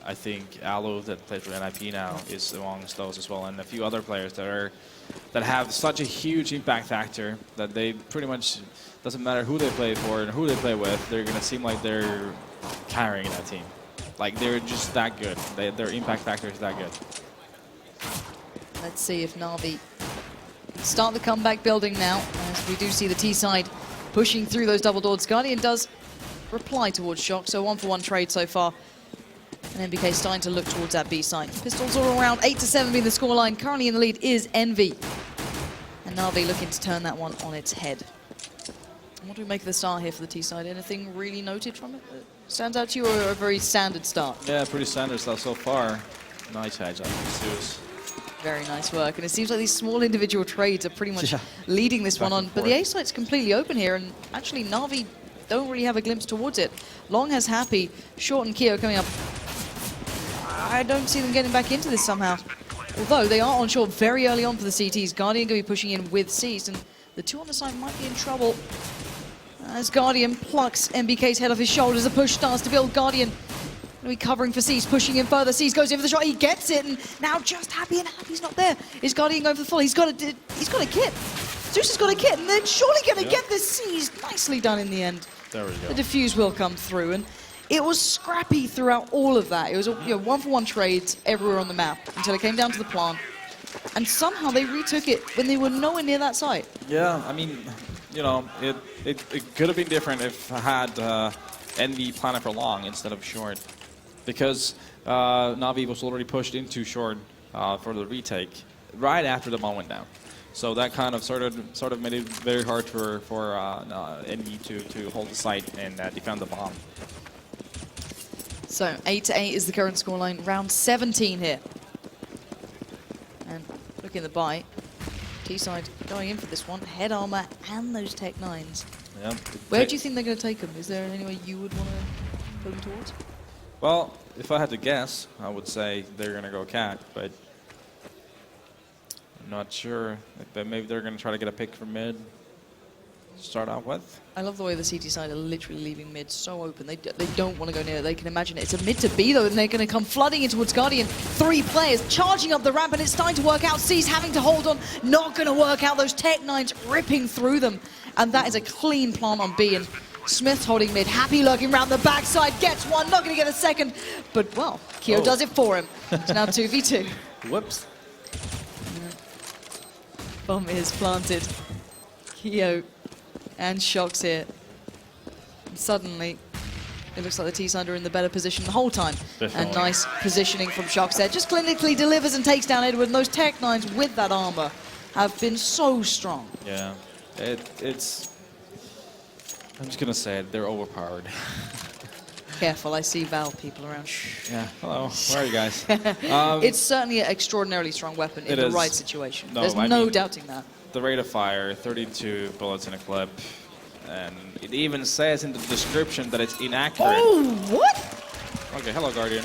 B: I think Alo, that plays for NIP now, is amongst those as well, and a few other players that have such a huge impact factor that they pretty much, doesn't matter who they play for and who they play with, they're gonna seem like they're carrying that team. Like they're just that good. Their impact factor is that good.
A: Let's see if Na'Vi start the comeback building now, as we do see the T side pushing through those double doors. Guardian does reply towards Shock, so 1-for-1 trade so far. And MBK starting to look towards that B side. Pistols all around, 8-7 being the scoreline. Currently in the lead is EnVy. And Na'Vi looking to turn that one on its head. What do we make of the start here for the T side? Anything really noted from it that stands out to you, or a very standard start?
B: Yeah, pretty standard start so far. Nice hedge on EnVyUs.
A: Very nice work, and it seems like these small individual trades are pretty much leading this one on. But the A site's completely open here, and actually Na'Vi don't really have a glimpse towards it. Long has Happy, Short and Keo coming up. I don't see them getting back into this somehow. Although they are on short very early on for the CTs. Guardian going to be pushing in with Seized, and the two on the side might be in trouble. As Guardian plucks MBK's head off his shoulders, the push starts to build. Guardian going to be covering for Seized, pushing in further. Seized goes in for the shot, he gets it, and now just Happy, and Happy's not there. Is Guardian going for the full? He's got a kit. Zeus has got a kit, and then surely going to get this Seized. Nicely done in the end.
B: There we go.
A: The defuse will come through, and it was scrappy throughout all of that. It was one-for-one trades everywhere on the map until it came down to the plant. And somehow they retook it when they were nowhere near that site.
B: Yeah, I mean, it could have been different if I had EnVy planning for long instead of short. Because Na'Vi was already pushed into short for the retake right after the bomb went down. So that kind of sort of made it very hard for EnVy to hold the site and defend the bomb.
A: So 8-8 is the current scoreline. Round 17 here. And looking at the buy, T-side going in for this one. Head armor and those Tech 9s.
B: Yeah.
A: Where do you think they're going to take them? Is there anywhere you would want to put them towards?
B: Well, if I had to guess, I would say they're going to go Cat, but I'm not sure. Maybe they're going to try to get a pick from mid to start out with.
A: I love the way the CT side are literally leaving mid so open. They don't want to go near it. They can imagine it. It's a mid to B, though, and they're going to come flooding in towards Guardian. 3 players charging up the ramp, and it's starting to work out. C's having to hold on. Not going to work out. Those Tech 9s ripping through them. And that is a clean plant on B. And Smith holding mid. Happy lurking around the backside. Gets one. Not going to get a second. But, well, Keo does it for him. It's now 2v2.
B: Whoops.
A: Bomb is planted. Keo and Shock's here. And suddenly, it looks like the T-side are in the better position the whole time.
B: Definitely.
A: And nice positioning from Shock's there. Just clinically delivers and takes down Edward. And those Tech 9s with that armor have been so strong.
B: Yeah, it's... I'm just going to say it, they're overpowered.
A: Careful, I see Val people around. Shh.
B: Yeah, hello, where are you guys?
A: It's certainly an extraordinarily strong weapon in the right situation.
B: No,
A: There's no doubting that.
B: The rate of fire, 32 bullets in a clip, and it even says in the description that it's inaccurate.
A: Oh, what?
B: Okay, hello, Guardian.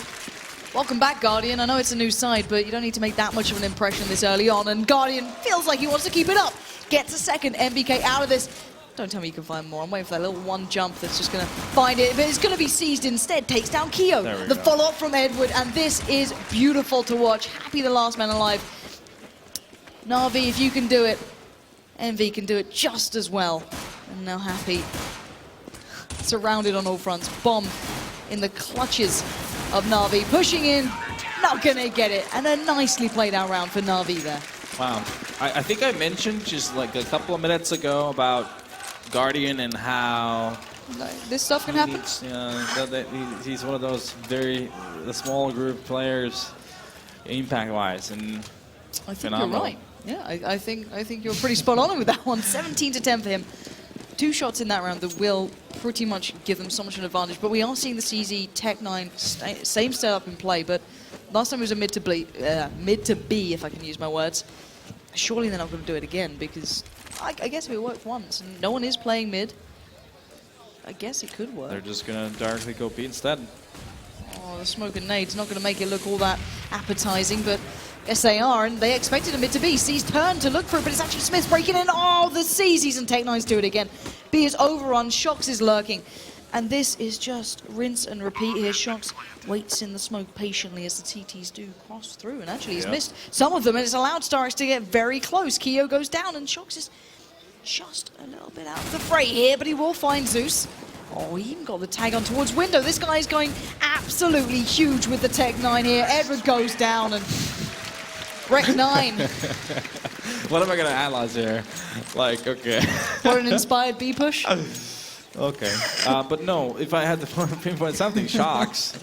A: Welcome back, Guardian. I know it's a new side, but you don't need to make that much of an impression this early on, and Guardian feels like he wants to keep it up. Gets a second, MBK out of this. Don't tell me you can find more. I'm waiting for that little one jump that's just going to find it, but it's going to be seized instead. Takes down Keo. The follow-up from Edward, and this is beautiful to watch. Happy the last man alive. Na'Vi, if you can do it, EnVy can do it just as well. And now Happy, surrounded on all fronts. Bomb in the clutches of Na'Vi, pushing in, not gonna get it, and a nicely played out round for Na'Vi there.
B: Wow. I think I mentioned just like a couple of minutes ago about Guardian and how
A: this stuff can happen.
B: He's one of those the small group players, impact-wise, and
A: I think
B: phenomenal.
A: You're right. Yeah, I think you're pretty spot on with that one. 17-10 for him. 2 shots in that round that will pretty much give them so much an advantage. But we are seeing the CZ Tech9 same setup in play, but last time it was a mid to B, if I can use my words. Surely they're not going to do it again, because I guess if it worked once and no one is playing mid, I guess it could work.
B: They're just going to directly go B instead.
A: Oh, the smoke and nade's not going to make it look all that appetizing, but yes, they are, and they expected a mid to B. C's turn to look for it, but it's actually Smith breaking in. Oh, the CZs and Tech9s do it again. B is overrun, Shox is lurking, and this is just rinse and repeat here. Shox waits in the smoke patiently as the TTs do cross through, and actually he's missed some of them, and it's allowed Starix to get very close. Keo goes down, and Shox is just a little bit out of the fray here, but he will find Zeus. Oh, he even got the tag on towards window. This guy is going absolutely huge with the Tech9 here. Edward goes down, and Rec 9.
B: What am I going to analyze here? Like, okay.
A: What an inspired B push.
B: Okay. But no, if I had to pinpoint something, Shox,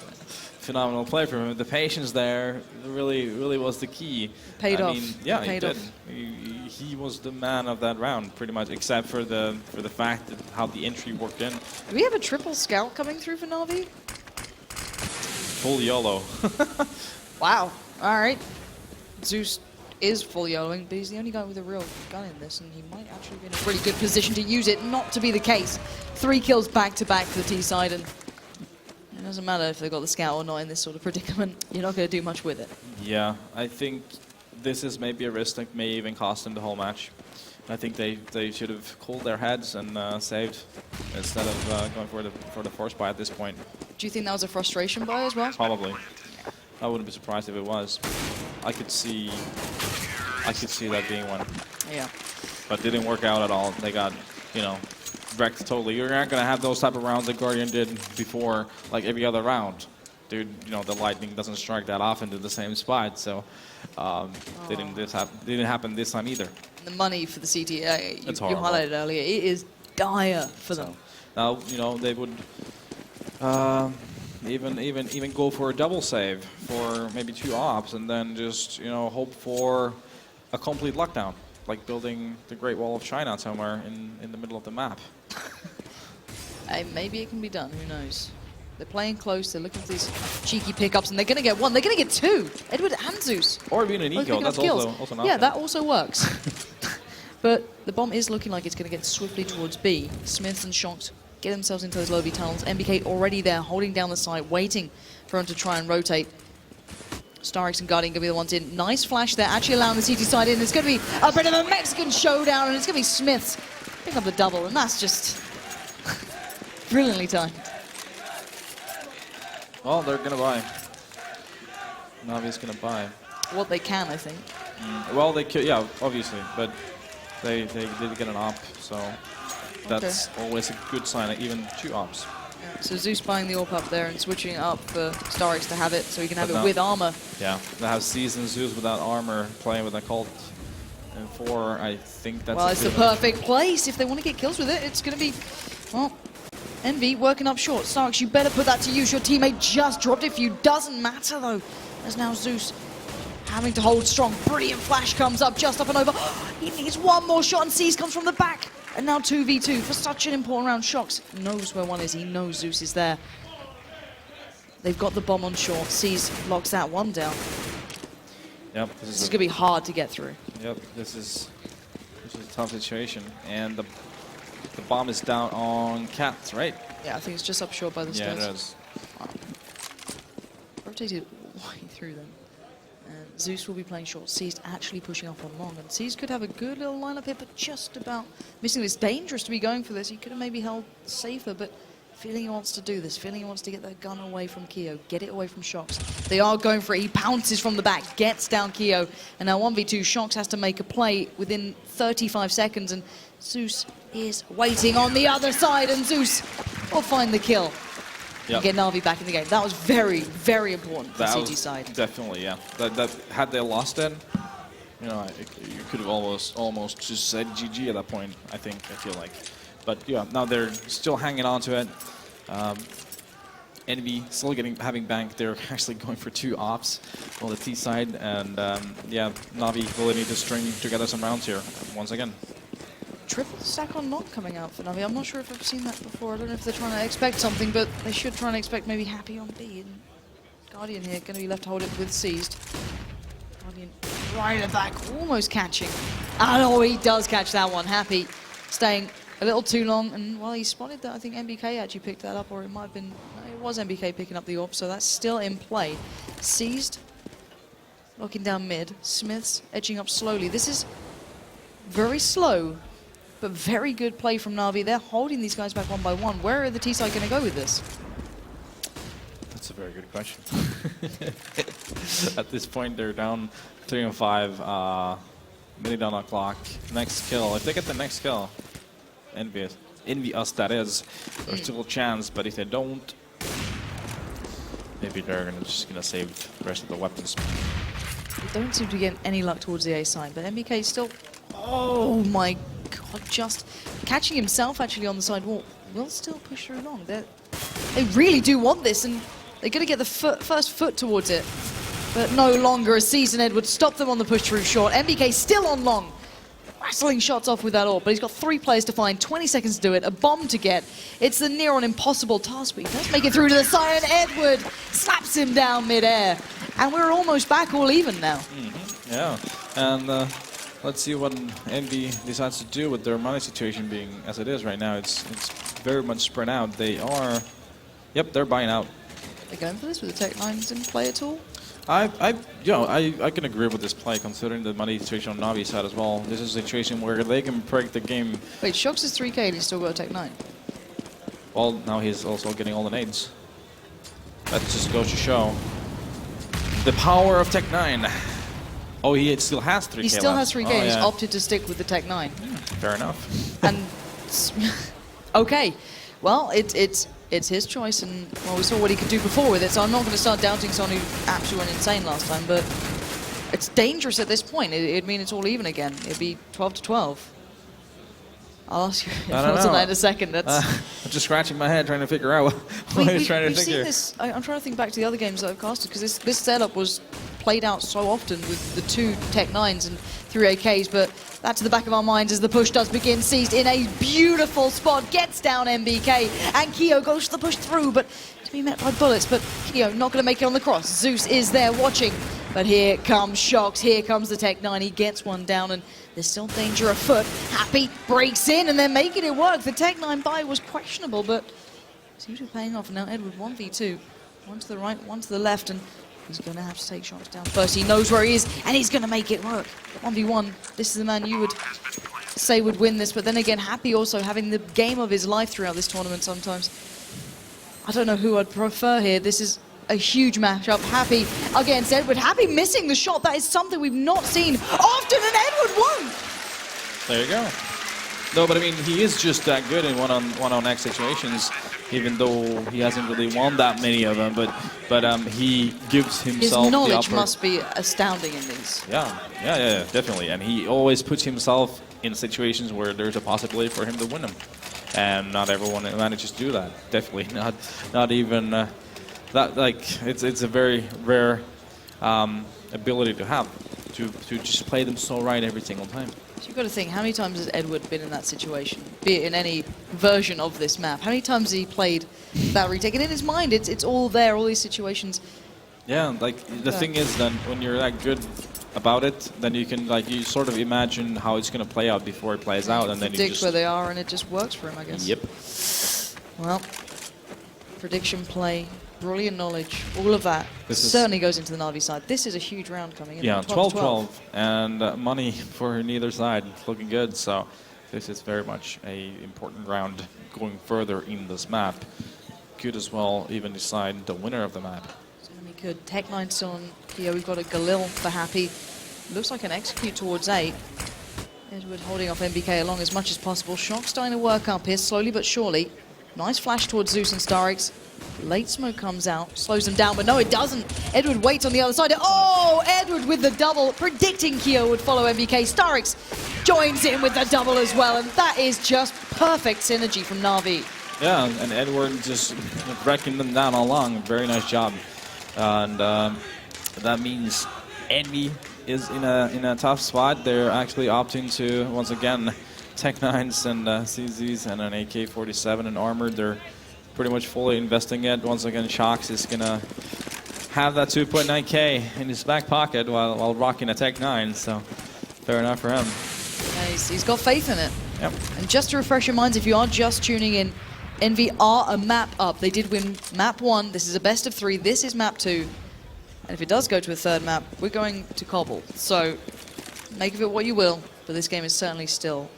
B: phenomenal play from him. The patience there really was the key.
A: Paid off.
B: Yeah,
A: Paid
B: he
A: off.
B: did. He was the man of that round, pretty much, except for the fact that how the entry worked in.
A: Do we have a triple scout coming through for Na'Vi?
B: Full YOLO.
A: Wow. All right. Zeus is full YOLOing, but he's the only guy with a real gun in this, and he might actually be in a pretty good position to use it. Not to be the case. 3 kills back-to-back for the T side, and it doesn't matter if they've got the scout or not in this sort of predicament. You're not going to do much with it.
B: Yeah, I think this is maybe a risk that may even cost them the whole match. I think they should have cooled their heads and saved instead of going for the force buy at this point.
A: Do you think that was a frustration buy as well?
B: Probably. I wouldn't be surprised if it was. I could see that being one.
A: Yeah.
B: But it didn't work out at all. They got, wrecked totally. You're not going to have those type of rounds that Guardian did before, like every other round. Dude, the lightning doesn't strike that often to the same spot, so didn't happen this time either.
A: The money for the CT, you
B: horrible.
A: highlighted earlier, it is dire for them.
B: Now, they would even go for a double save for maybe 2 ops, and then just hope for a complete lockdown, like building the Great Wall of China somewhere in the middle of the map.
A: Hey, maybe it can be done. Who knows? They're playing close. They're looking for these cheeky pickups, and they're going to get 1. They're going to get 2. Edward and Zeus.
B: Or even an eco. That's also an option.
A: Yeah, that also works. But the bomb is looking like it's going to get swiftly towards B. Smith and Shox get themselves into those low B tunnels. MBK already there, holding down the site, waiting for him to try and rotate. Starix and Guardian going to be the ones in. Nice flash there, actually allowing the CT side in. It's going to be a bit of a Mexican showdown, and it's going to be Smith's pick up the double, and that's just brilliantly timed.
B: Well, they're going to buy. Navi's going to buy.
A: What they can, I think.
B: Well, they could, yeah, obviously, but they did get an op, so that's always a good sign, even 2 ops.
A: Yeah, so Zeus buying the AWP up there and switching it up for Starix to have it, so he can have it with armor.
B: Yeah, they have seasoned Zeus without armor, playing with a Colt. And 4, I think that's...
A: Well, it's the perfect place. If they want to get kills with it, it's going to be, well, EnVy working up short. Starix, you better put that to use. Your teammate just dropped it for you. Doesn't matter, though. As now Zeus having to hold strong. Brilliant flash comes up, just up and over. He needs 1 more shot, and C's comes from the back. And now 2v2 for such an important round. Shox knows where 1 is. He knows Zeus is there. They've got the bomb on short. C's locks that 1 down.
B: Yep.
A: This is going to be hard to get through.
B: Yep, this is a tough situation. And the bomb is down on Cats, right?
A: Yeah, I think it's just up short by the stairs.
B: Yeah, it is.
A: Rotated way through them. And Zeus will be playing short. Seized actually pushing up on long. And Seized could have a good little lineup here, but just about missing. It's dangerous to be going for this. He could have maybe held safer, but feeling he wants to do this. Feeling he wants to get that gun away from Keo. Get it away from Shox. They are going for it. He pounces from the back, gets down Keo. And now 1v2, Shox has to make a play within 35 seconds. And Zeus is waiting on the other side. And Zeus will find the kill.
B: Yep.
A: Get Na'Vi back in the game. That was very, very important for
B: That
A: CT
B: was
A: side.
B: Definitely, yeah. That had they lost it, you know, you could have almost just said GG at that point. I feel like, but yeah, now they're still hanging on to it. Envy still having bank. They're actually going for 2 ops on the T side, and yeah, Na'Vi will need to string together some rounds here once again.
A: Triple stack on long coming out for Na'Vi. I'm not sure if I've seen that before. I don't know if they're trying to expect something, but they should try and expect maybe Happy on B. And Guardian here going to be left to hold it with Seized. Guardian right at the back, almost catching. Oh, he does catch that one. Happy staying a little too long, and well, he spotted that. I think MBK actually picked that up, or it might have been, no, it was MBK picking up the AWP, so that's still in play. Seized, locking down mid. Smiths edging up slowly. This is very slow, but very good play from Na'Vi. They're holding these guys back one by one. Where are the T-side going to go with this?
B: That's a very good question. At this point, they're down 3 and 5, minute down on clock. Next kill. If they get the next kill, EnVyUs that is, there's still a chance. But if they don't, maybe they're just gonna save the rest of the weapons.
A: They don't seem to get any luck towards the A side, but MBK still. Oh my God! Just catching himself actually on the side wall. Will still push through long. They really do want this, and they're going to get the first foot towards it. But no longer a Season Edward stop them on the push through short. MBK still on long. Wrestling shots off with that AWP, but he's got 3 players to find, 20 seconds to do it, a bomb to get. It's the near on impossible task, but he does make it through to the side, and Edward slaps him down mid-air. And we're almost back all even now.
B: Yeah, and let's see what Envy decides to do with their money situation being as it is right now. It's very much spread out. They are, yep, they're buying out.
A: They're going for this with the Tech 9s in play at all?
B: I can agree with this play considering the money situation on Navi's side as well. This is a situation where they can break the game.
A: Wait, Shox is 3K and he's still got a Tech 9.
B: Well, now he's also getting all the nades. That just goes to show the power of Tech 9. Oh, he still has 3K.
A: He still
B: left.
A: has 3K.
B: Oh,
A: He's
B: yeah.
A: opted to stick with the Tech 9.
B: Fair enough.
A: And okay, well, it's his choice, and well, we saw what he could do before with it. So I'm not going to start doubting someone who absolutely went insane last time, but it's dangerous at this point. It'd mean it's all even again. It'd be 12 to 12. I'll ask you your thoughts on that in a second. That's
B: I'm just scratching my head trying to figure out what he's trying to think here.
A: I'm trying to think back to the other games that I've casted, because this setup was played out so often with the 2 Tech 9s and 3 AKs, but that's to the back of our minds as the push does begin. Seized in a beautiful spot, gets down MBK, and Keo goes for the push through, but to be met by bullets, but Keo not going to make it on the cross. Zeus is there watching, but here comes Shox, here comes the Tech 9, he gets one down, and there's still danger afoot. Happy breaks in, and they're making it work. The Tech 9 buy was questionable, but seems to be paying off. Now Edward 1v2, one to the right, one to the left, and he's going to have to take shots down first. He knows where he is, and he's going to make it work. 1v1, this is the man you would say would win this, but then again, Happy also having the game of his life throughout this tournament sometimes. I don't know who I'd prefer here. This is a huge matchup. Happy against Edward. Happy missing the shot. That is something we've not seen often, and Edward won!
B: There you go. No, but I mean, he is just that good in one-on-X situations, even though he hasn't really won that many of them, but he gives himself
A: his knowledge
B: the upper.
A: must be astounding in these.
B: Yeah, definitely. And he always puts himself in situations where there's a possibility for him to win them. And not everyone manages to do that. Definitely not even that. Like it's a very rare ability to have to just play them so right every single time.
A: So you've got to think, how many times has Edward been in that situation, be it in any version of this map? How many times has he played that retake? And in his mind, it's all there, all these situations.
B: Yeah, like the thing is then when you're that good about it, then you can you sort of imagine how it's going to play out before it plays out, and then you just
A: predict where they are, and it just works for him, I guess.
B: Yep.
A: Well, prediction play brilliant knowledge, all of that
B: This is-
A: certainly goes into the Na'Vi side. This is a huge round coming in.
B: Yeah,
A: 12-12.
B: 12-12, and money for neither side. Looking good, so this is very much a important round going further in this map. Could as well even decide the winner of the map.
A: Certainly could. Tech9 still on here. We've got a Galil for Happy. Looks like an execute towards 8. Edward holding off MBK along as much as possible. Shock starting to work up here, slowly but surely. Nice flash towards Zeus and Starix. Late smoke comes out, slows them down, but no, it doesn't. Edward waits on the other side. Oh, Edward with the double, predicting Keo would follow MBK. Starix joins in with the double as well, and that is just perfect synergy from Na'Vi.
B: Yeah, and Edward just wrecking them down all along. Very nice job. And that means Envy is in a tough spot. They're actually opting to, once again, Tech9s and CZs and an AK-47 and armored. They're pretty much fully investing it. Once again, Shox is going to have that 2.9K in his back pocket while rocking a Tech9, so fair enough for him.
A: Yeah, he's got faith in it.
B: Yep.
A: And just to refresh your minds, if you are just tuning in, Envy are a map up. They did win map 1. This is a best of 3. This is map 2. And if it does go to a third map, we're going to Cobble. So make of it what you will, but this game is certainly still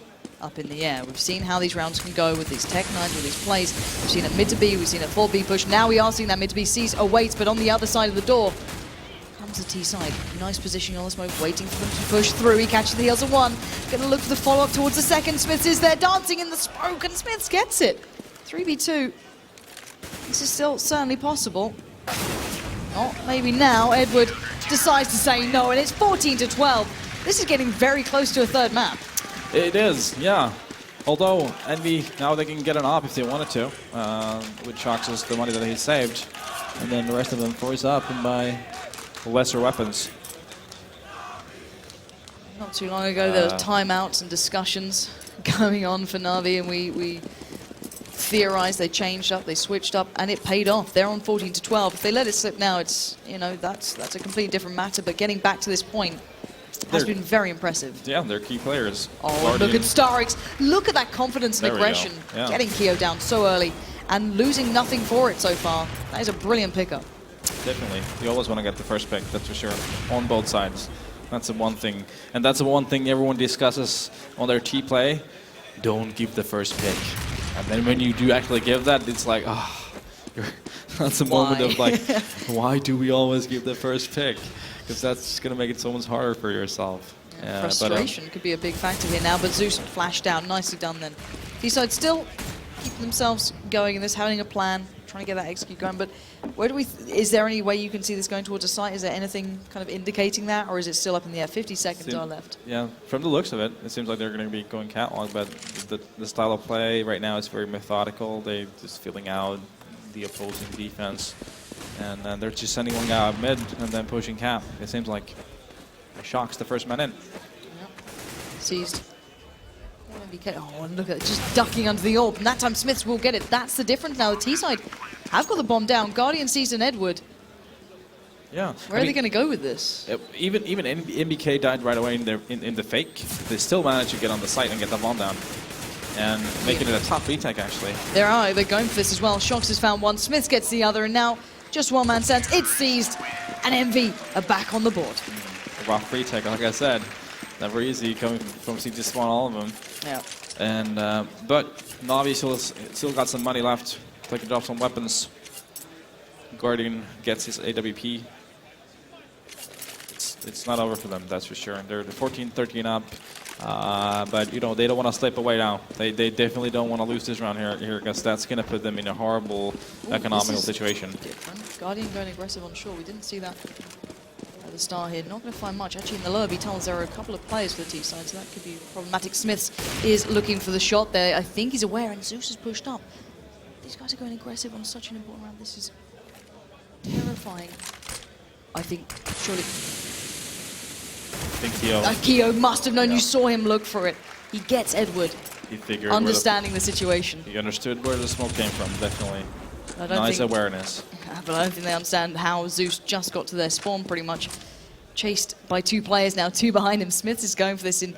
A: up in the air. We've seen how these rounds can go with these Tech9s, with these plays. We've seen it mid to B, we've seen it 4B push. Now we are seeing that mid to B. Sees awaits, but on the other side of the door comes the T side. Nice positioning on the smoke, waiting for them to push through. He catches the heels of 1. Gonna look for the follow-up towards the second. Smiths is there, dancing in the smoke, and Smiths gets it. 3v2. This is still certainly possible. Not maybe now. Edward decides to say no, and it's 14-12. This is getting very close to a third map.
B: It is, yeah. Although Envy, now they can get an op if they wanted to, with Shox as the money that he saved. And then the rest of them force up and buy lesser weapons.
A: Not too long ago, there was timeouts and discussions going on for Na'Vi, and we theorized they changed up, they switched up, and it paid off. They're on 14-12. If they let it slip now, it's, you know, that's a completely different matter. But getting back to this point has been very impressive.
B: Yeah, they're key players.
A: Oh, look at Starix. Look at that confidence and aggression.
B: Yeah.
A: Getting Keo down so early and losing nothing for it so far. That is a brilliant pickup.
B: Definitely. You always want to get the first pick, that's for sure, on both sides. That's the one thing. And that's the one thing everyone discusses on their T-play. Don't give the first pick. And then when you do actually give that, it's like, that's a moment of like, why do we always give the first pick? Because that's going to make it so much harder for yourself.
A: Yeah, frustration could be a big factor here now, but Zeus flashed out. Nicely done then. T-side still keeping themselves going in this, having a plan, trying to get that execute going. But where do we, is there any way you can see this going towards a site? Is there anything kind of indicating that, or is it still up in the air? 50 seconds are left.
B: Yeah, from the looks of it, it seems like they're going to be going catwalk, but the style of play right now is very methodical. They're just filling out the opposing defense, and they're just sending one guy out mid and then pushing cap. It seems like Shock's the first man in.
A: Yep. Seized. Oh, and look at it, just ducking under the orb. And that time Smiths will get it. That's the difference now. The T-side have got the bomb down. Guardian, Seized, and Edward.
B: Yeah.
A: Where are they going to go with this?
B: Even MBK died right away in the fake. They still managed to get on the site and get the bomb down. And making it a top retake, actually.
A: They're going for this as well. Shox has found one. Smiths gets the other. And now just one man stands. It's Seized. And Envy are back on the board.
B: A rough retake, like I said. Never easy coming from CT spawn, all of them.
A: Yeah.
B: And but Na'Vi still got some money left. Taking drop some weapons. Guardian gets his AWP. It's not over for them, that's for sure. They're 14-13 up, but you know they don't want to slip away now. They definitely don't want to lose this round here because that's going to put them in a horrible economical situation.
A: Different. Guardian going aggressive on shore. We didn't see that at the start here. Not going to find much. Actually, in the lower B tunnels, there are a couple of players for the T side, so that could be problematic. Smiths is looking for the shot there. I think he's aware, and Zeus is pushed up. These guys are going aggressive on such an important round. This is terrifying. I think surely.
B: I think
A: Keo must have known. You saw him look for it. He gets Edward.
B: He figured
A: understanding the situation.
B: He understood where the smoke came from, definitely.
A: Nice
B: awareness.
A: But I don't think they understand how Zeus just got to their spawn pretty much. Chased by 2 players now, 2 behind him. Smith is going for this in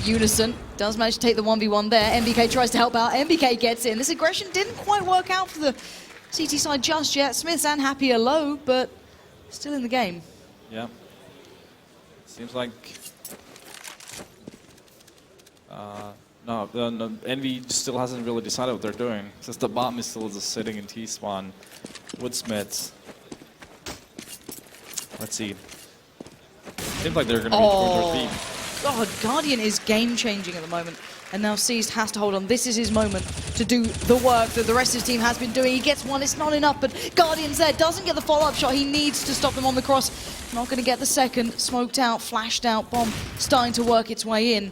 A: unison. Does manage to take the 1v1 there. MBK tries to help out. MBK gets it. And this aggression didn't quite work out for the CT side just yet. Smiths and Happy are low, but still in the game.
B: Yeah. Seems like... no, Envy still hasn't really decided what they're doing. Since the bomb is still just sitting in T-spawn with Smiths. Let's see. Seems like they're going to be towards their feet.
A: God, Guardian is game-changing at the moment. And now Seized has to hold on. This is his moment to do the work that the rest of his team has been doing. He gets one, it's not enough, but Guardian's there, doesn't get the follow-up shot. He needs to stop them on the cross. Not going to get the second. Smoked out, flashed out, bomb starting to work its way in.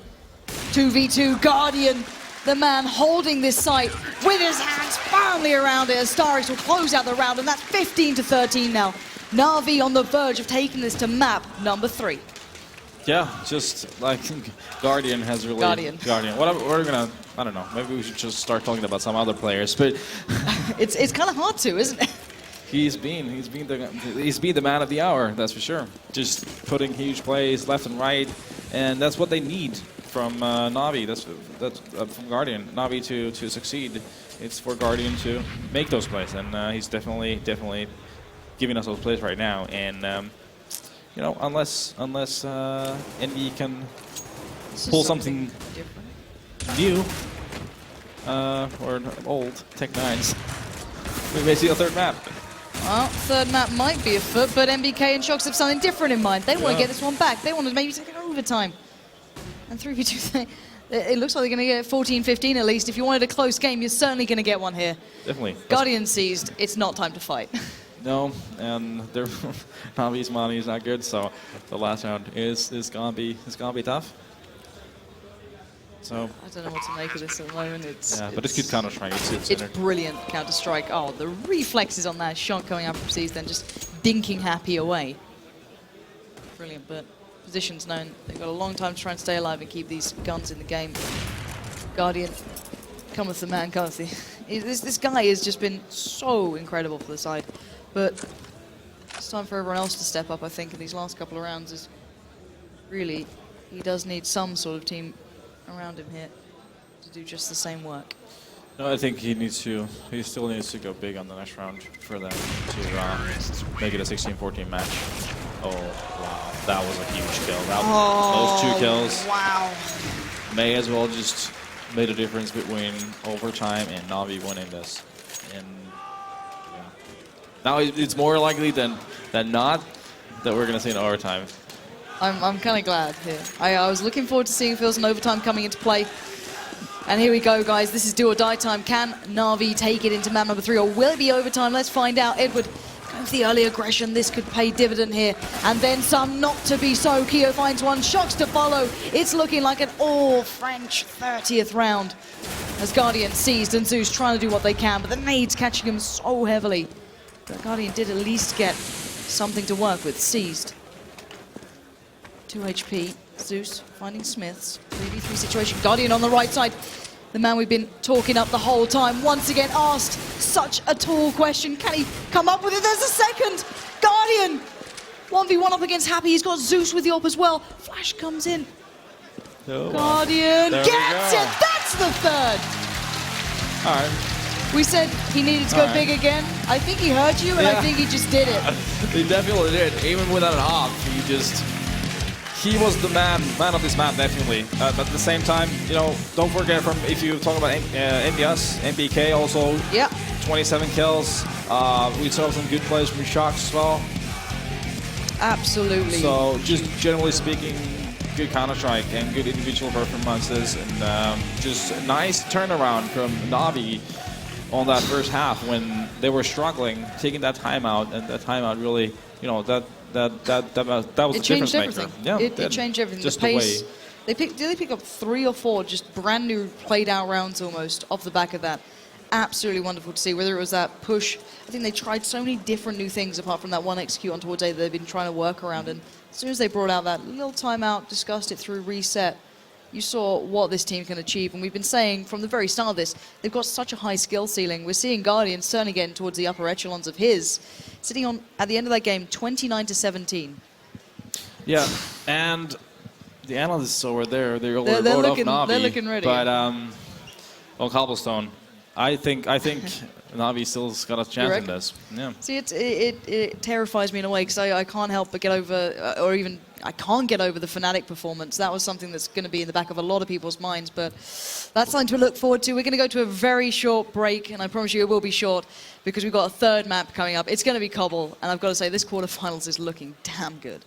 A: 2v2, Guardian, the man holding this site with his hands firmly around it as Starix will close out the round, and that's 15-13 now. Na'Vi on the verge of taking this to map number 3.
B: Yeah, just like Guardian has really... Guardian. We're gonna, I don't know, maybe we should just start talking about some other players, but...
A: it's kind of hard to, isn't it?
B: He's been the man of the hour, that's for sure. Just putting huge plays left and right, and that's what they need from Na'Vi. That's from Guardian. Na'Vi to succeed. It's for Guardian to make those plays, and he's definitely giving us those plays right now. And you know, unless Envy can pull something new or old Tech 9s, we may see a third map.
A: Well, third map might be afoot, but MBK and Shox have something different in mind. They want to get this one back. They want to maybe take it overtime. And 3v2, it looks like they're going to get 14-15 at least. If you wanted a close game, you're certainly going to get one here.
B: Definitely.
A: Guardian Seized, it's not time to fight.
B: No, and their Navi's money is not good, so the last round is gonna be tough. So
A: I don't know what to make of this at the moment.
B: But it's good Counter-Strike.
A: It's brilliant Counter-Strike. Oh, the reflexes on that shot coming out from Seized, then just dinking Happy away. Brilliant, but position's known. They've got a long time to try and stay alive and keep these guns in the game. Guardian, cometh the man, cometh the... This guy has just been so incredible for the side. But it's time for everyone else to step up, I think, in these last couple of rounds. Is really, he does need some sort of team around him here to do just the same work.
B: No, I think he still needs to go big on the next round for them to make it a 16-14 match. Oh, wow. That was a huge kill. Those 2 kills.
A: Wow.
B: May as well just made a difference between overtime and Na'Vi winning this. And yeah. Now it's more likely than not that we're going to see an overtime.
A: I'm kind of glad here. I was looking forward to seeing if there was an overtime coming into play. And here we go, guys. This is do or die time. Can Na'Vi take it into map number 3, or will it be overtime? Let's find out. Edward, going for the early aggression. This could pay dividend here. And then some, not to be so. Keo finds one. Shox to follow. It's looking like an all-French 30th round. As Guardian Seized and Zeus trying to do what they can, but the nades catching him so heavily. But Guardian did at least get something to work with. Seized. 2 HP. Zeus finding Smiths. 3v3 situation. Guardian on the right side. The man we've been talking up the whole time. Once again asked such a tall question. Can he come up with it? There's a second. Guardian. 1v1 up against Happy. He's got Zeus with the op as well. Flash comes in.
B: No.
A: Guardian gets it. That's the third.
B: All right.
A: We said he needed to go big again. I think he heard you, and I think he just did it.
B: He definitely did. Even without an op, he was the man of this map, definitely. But at the same time, you know, don't forget if you talk about EnVyUs, MBK also.
A: Yeah.
B: 27 kills. We saw some good plays from Shox as well.
A: Absolutely.
B: So just generally speaking, good Counter-Strike and good individual performances, and just a nice turnaround from Na'Vi on that first half when they were struggling, taking that timeout, and that timeout really, you know, that was the difference maker. Yeah,
A: it changed everything.
B: Just
A: the pace.
B: The way.
A: Did they pick up 3 or 4 just brand new played out rounds almost off the back of that? Absolutely wonderful to see. Whether it was that push, I think they tried so many different new things apart from that one execute on towards A that they've been trying to work around. And as soon as they brought out that little timeout, discussed it through reset, you saw what this team can achieve. And we've been saying from the very start of this, they've got such a high skill ceiling. We're seeing Guardian certainly getting towards the upper echelons of his, sitting on, at the end of that game, 29-17.
B: Yeah, and the analysts over there, they're
A: looking ready.
B: But on Cobblestone, I think Navi still's got a chance in this. Yeah.
A: See, it terrifies me in a way because I can't help but get over, or even I can't get over the Fnatic performance. That was something that's going to be in the back of a lot of people's minds, but that's something to look forward to. We're going to go to a very short break, and I promise you it will be short because we've got a third map coming up. It's going to be Cobble, and I've got to say this quarterfinals is looking damn good.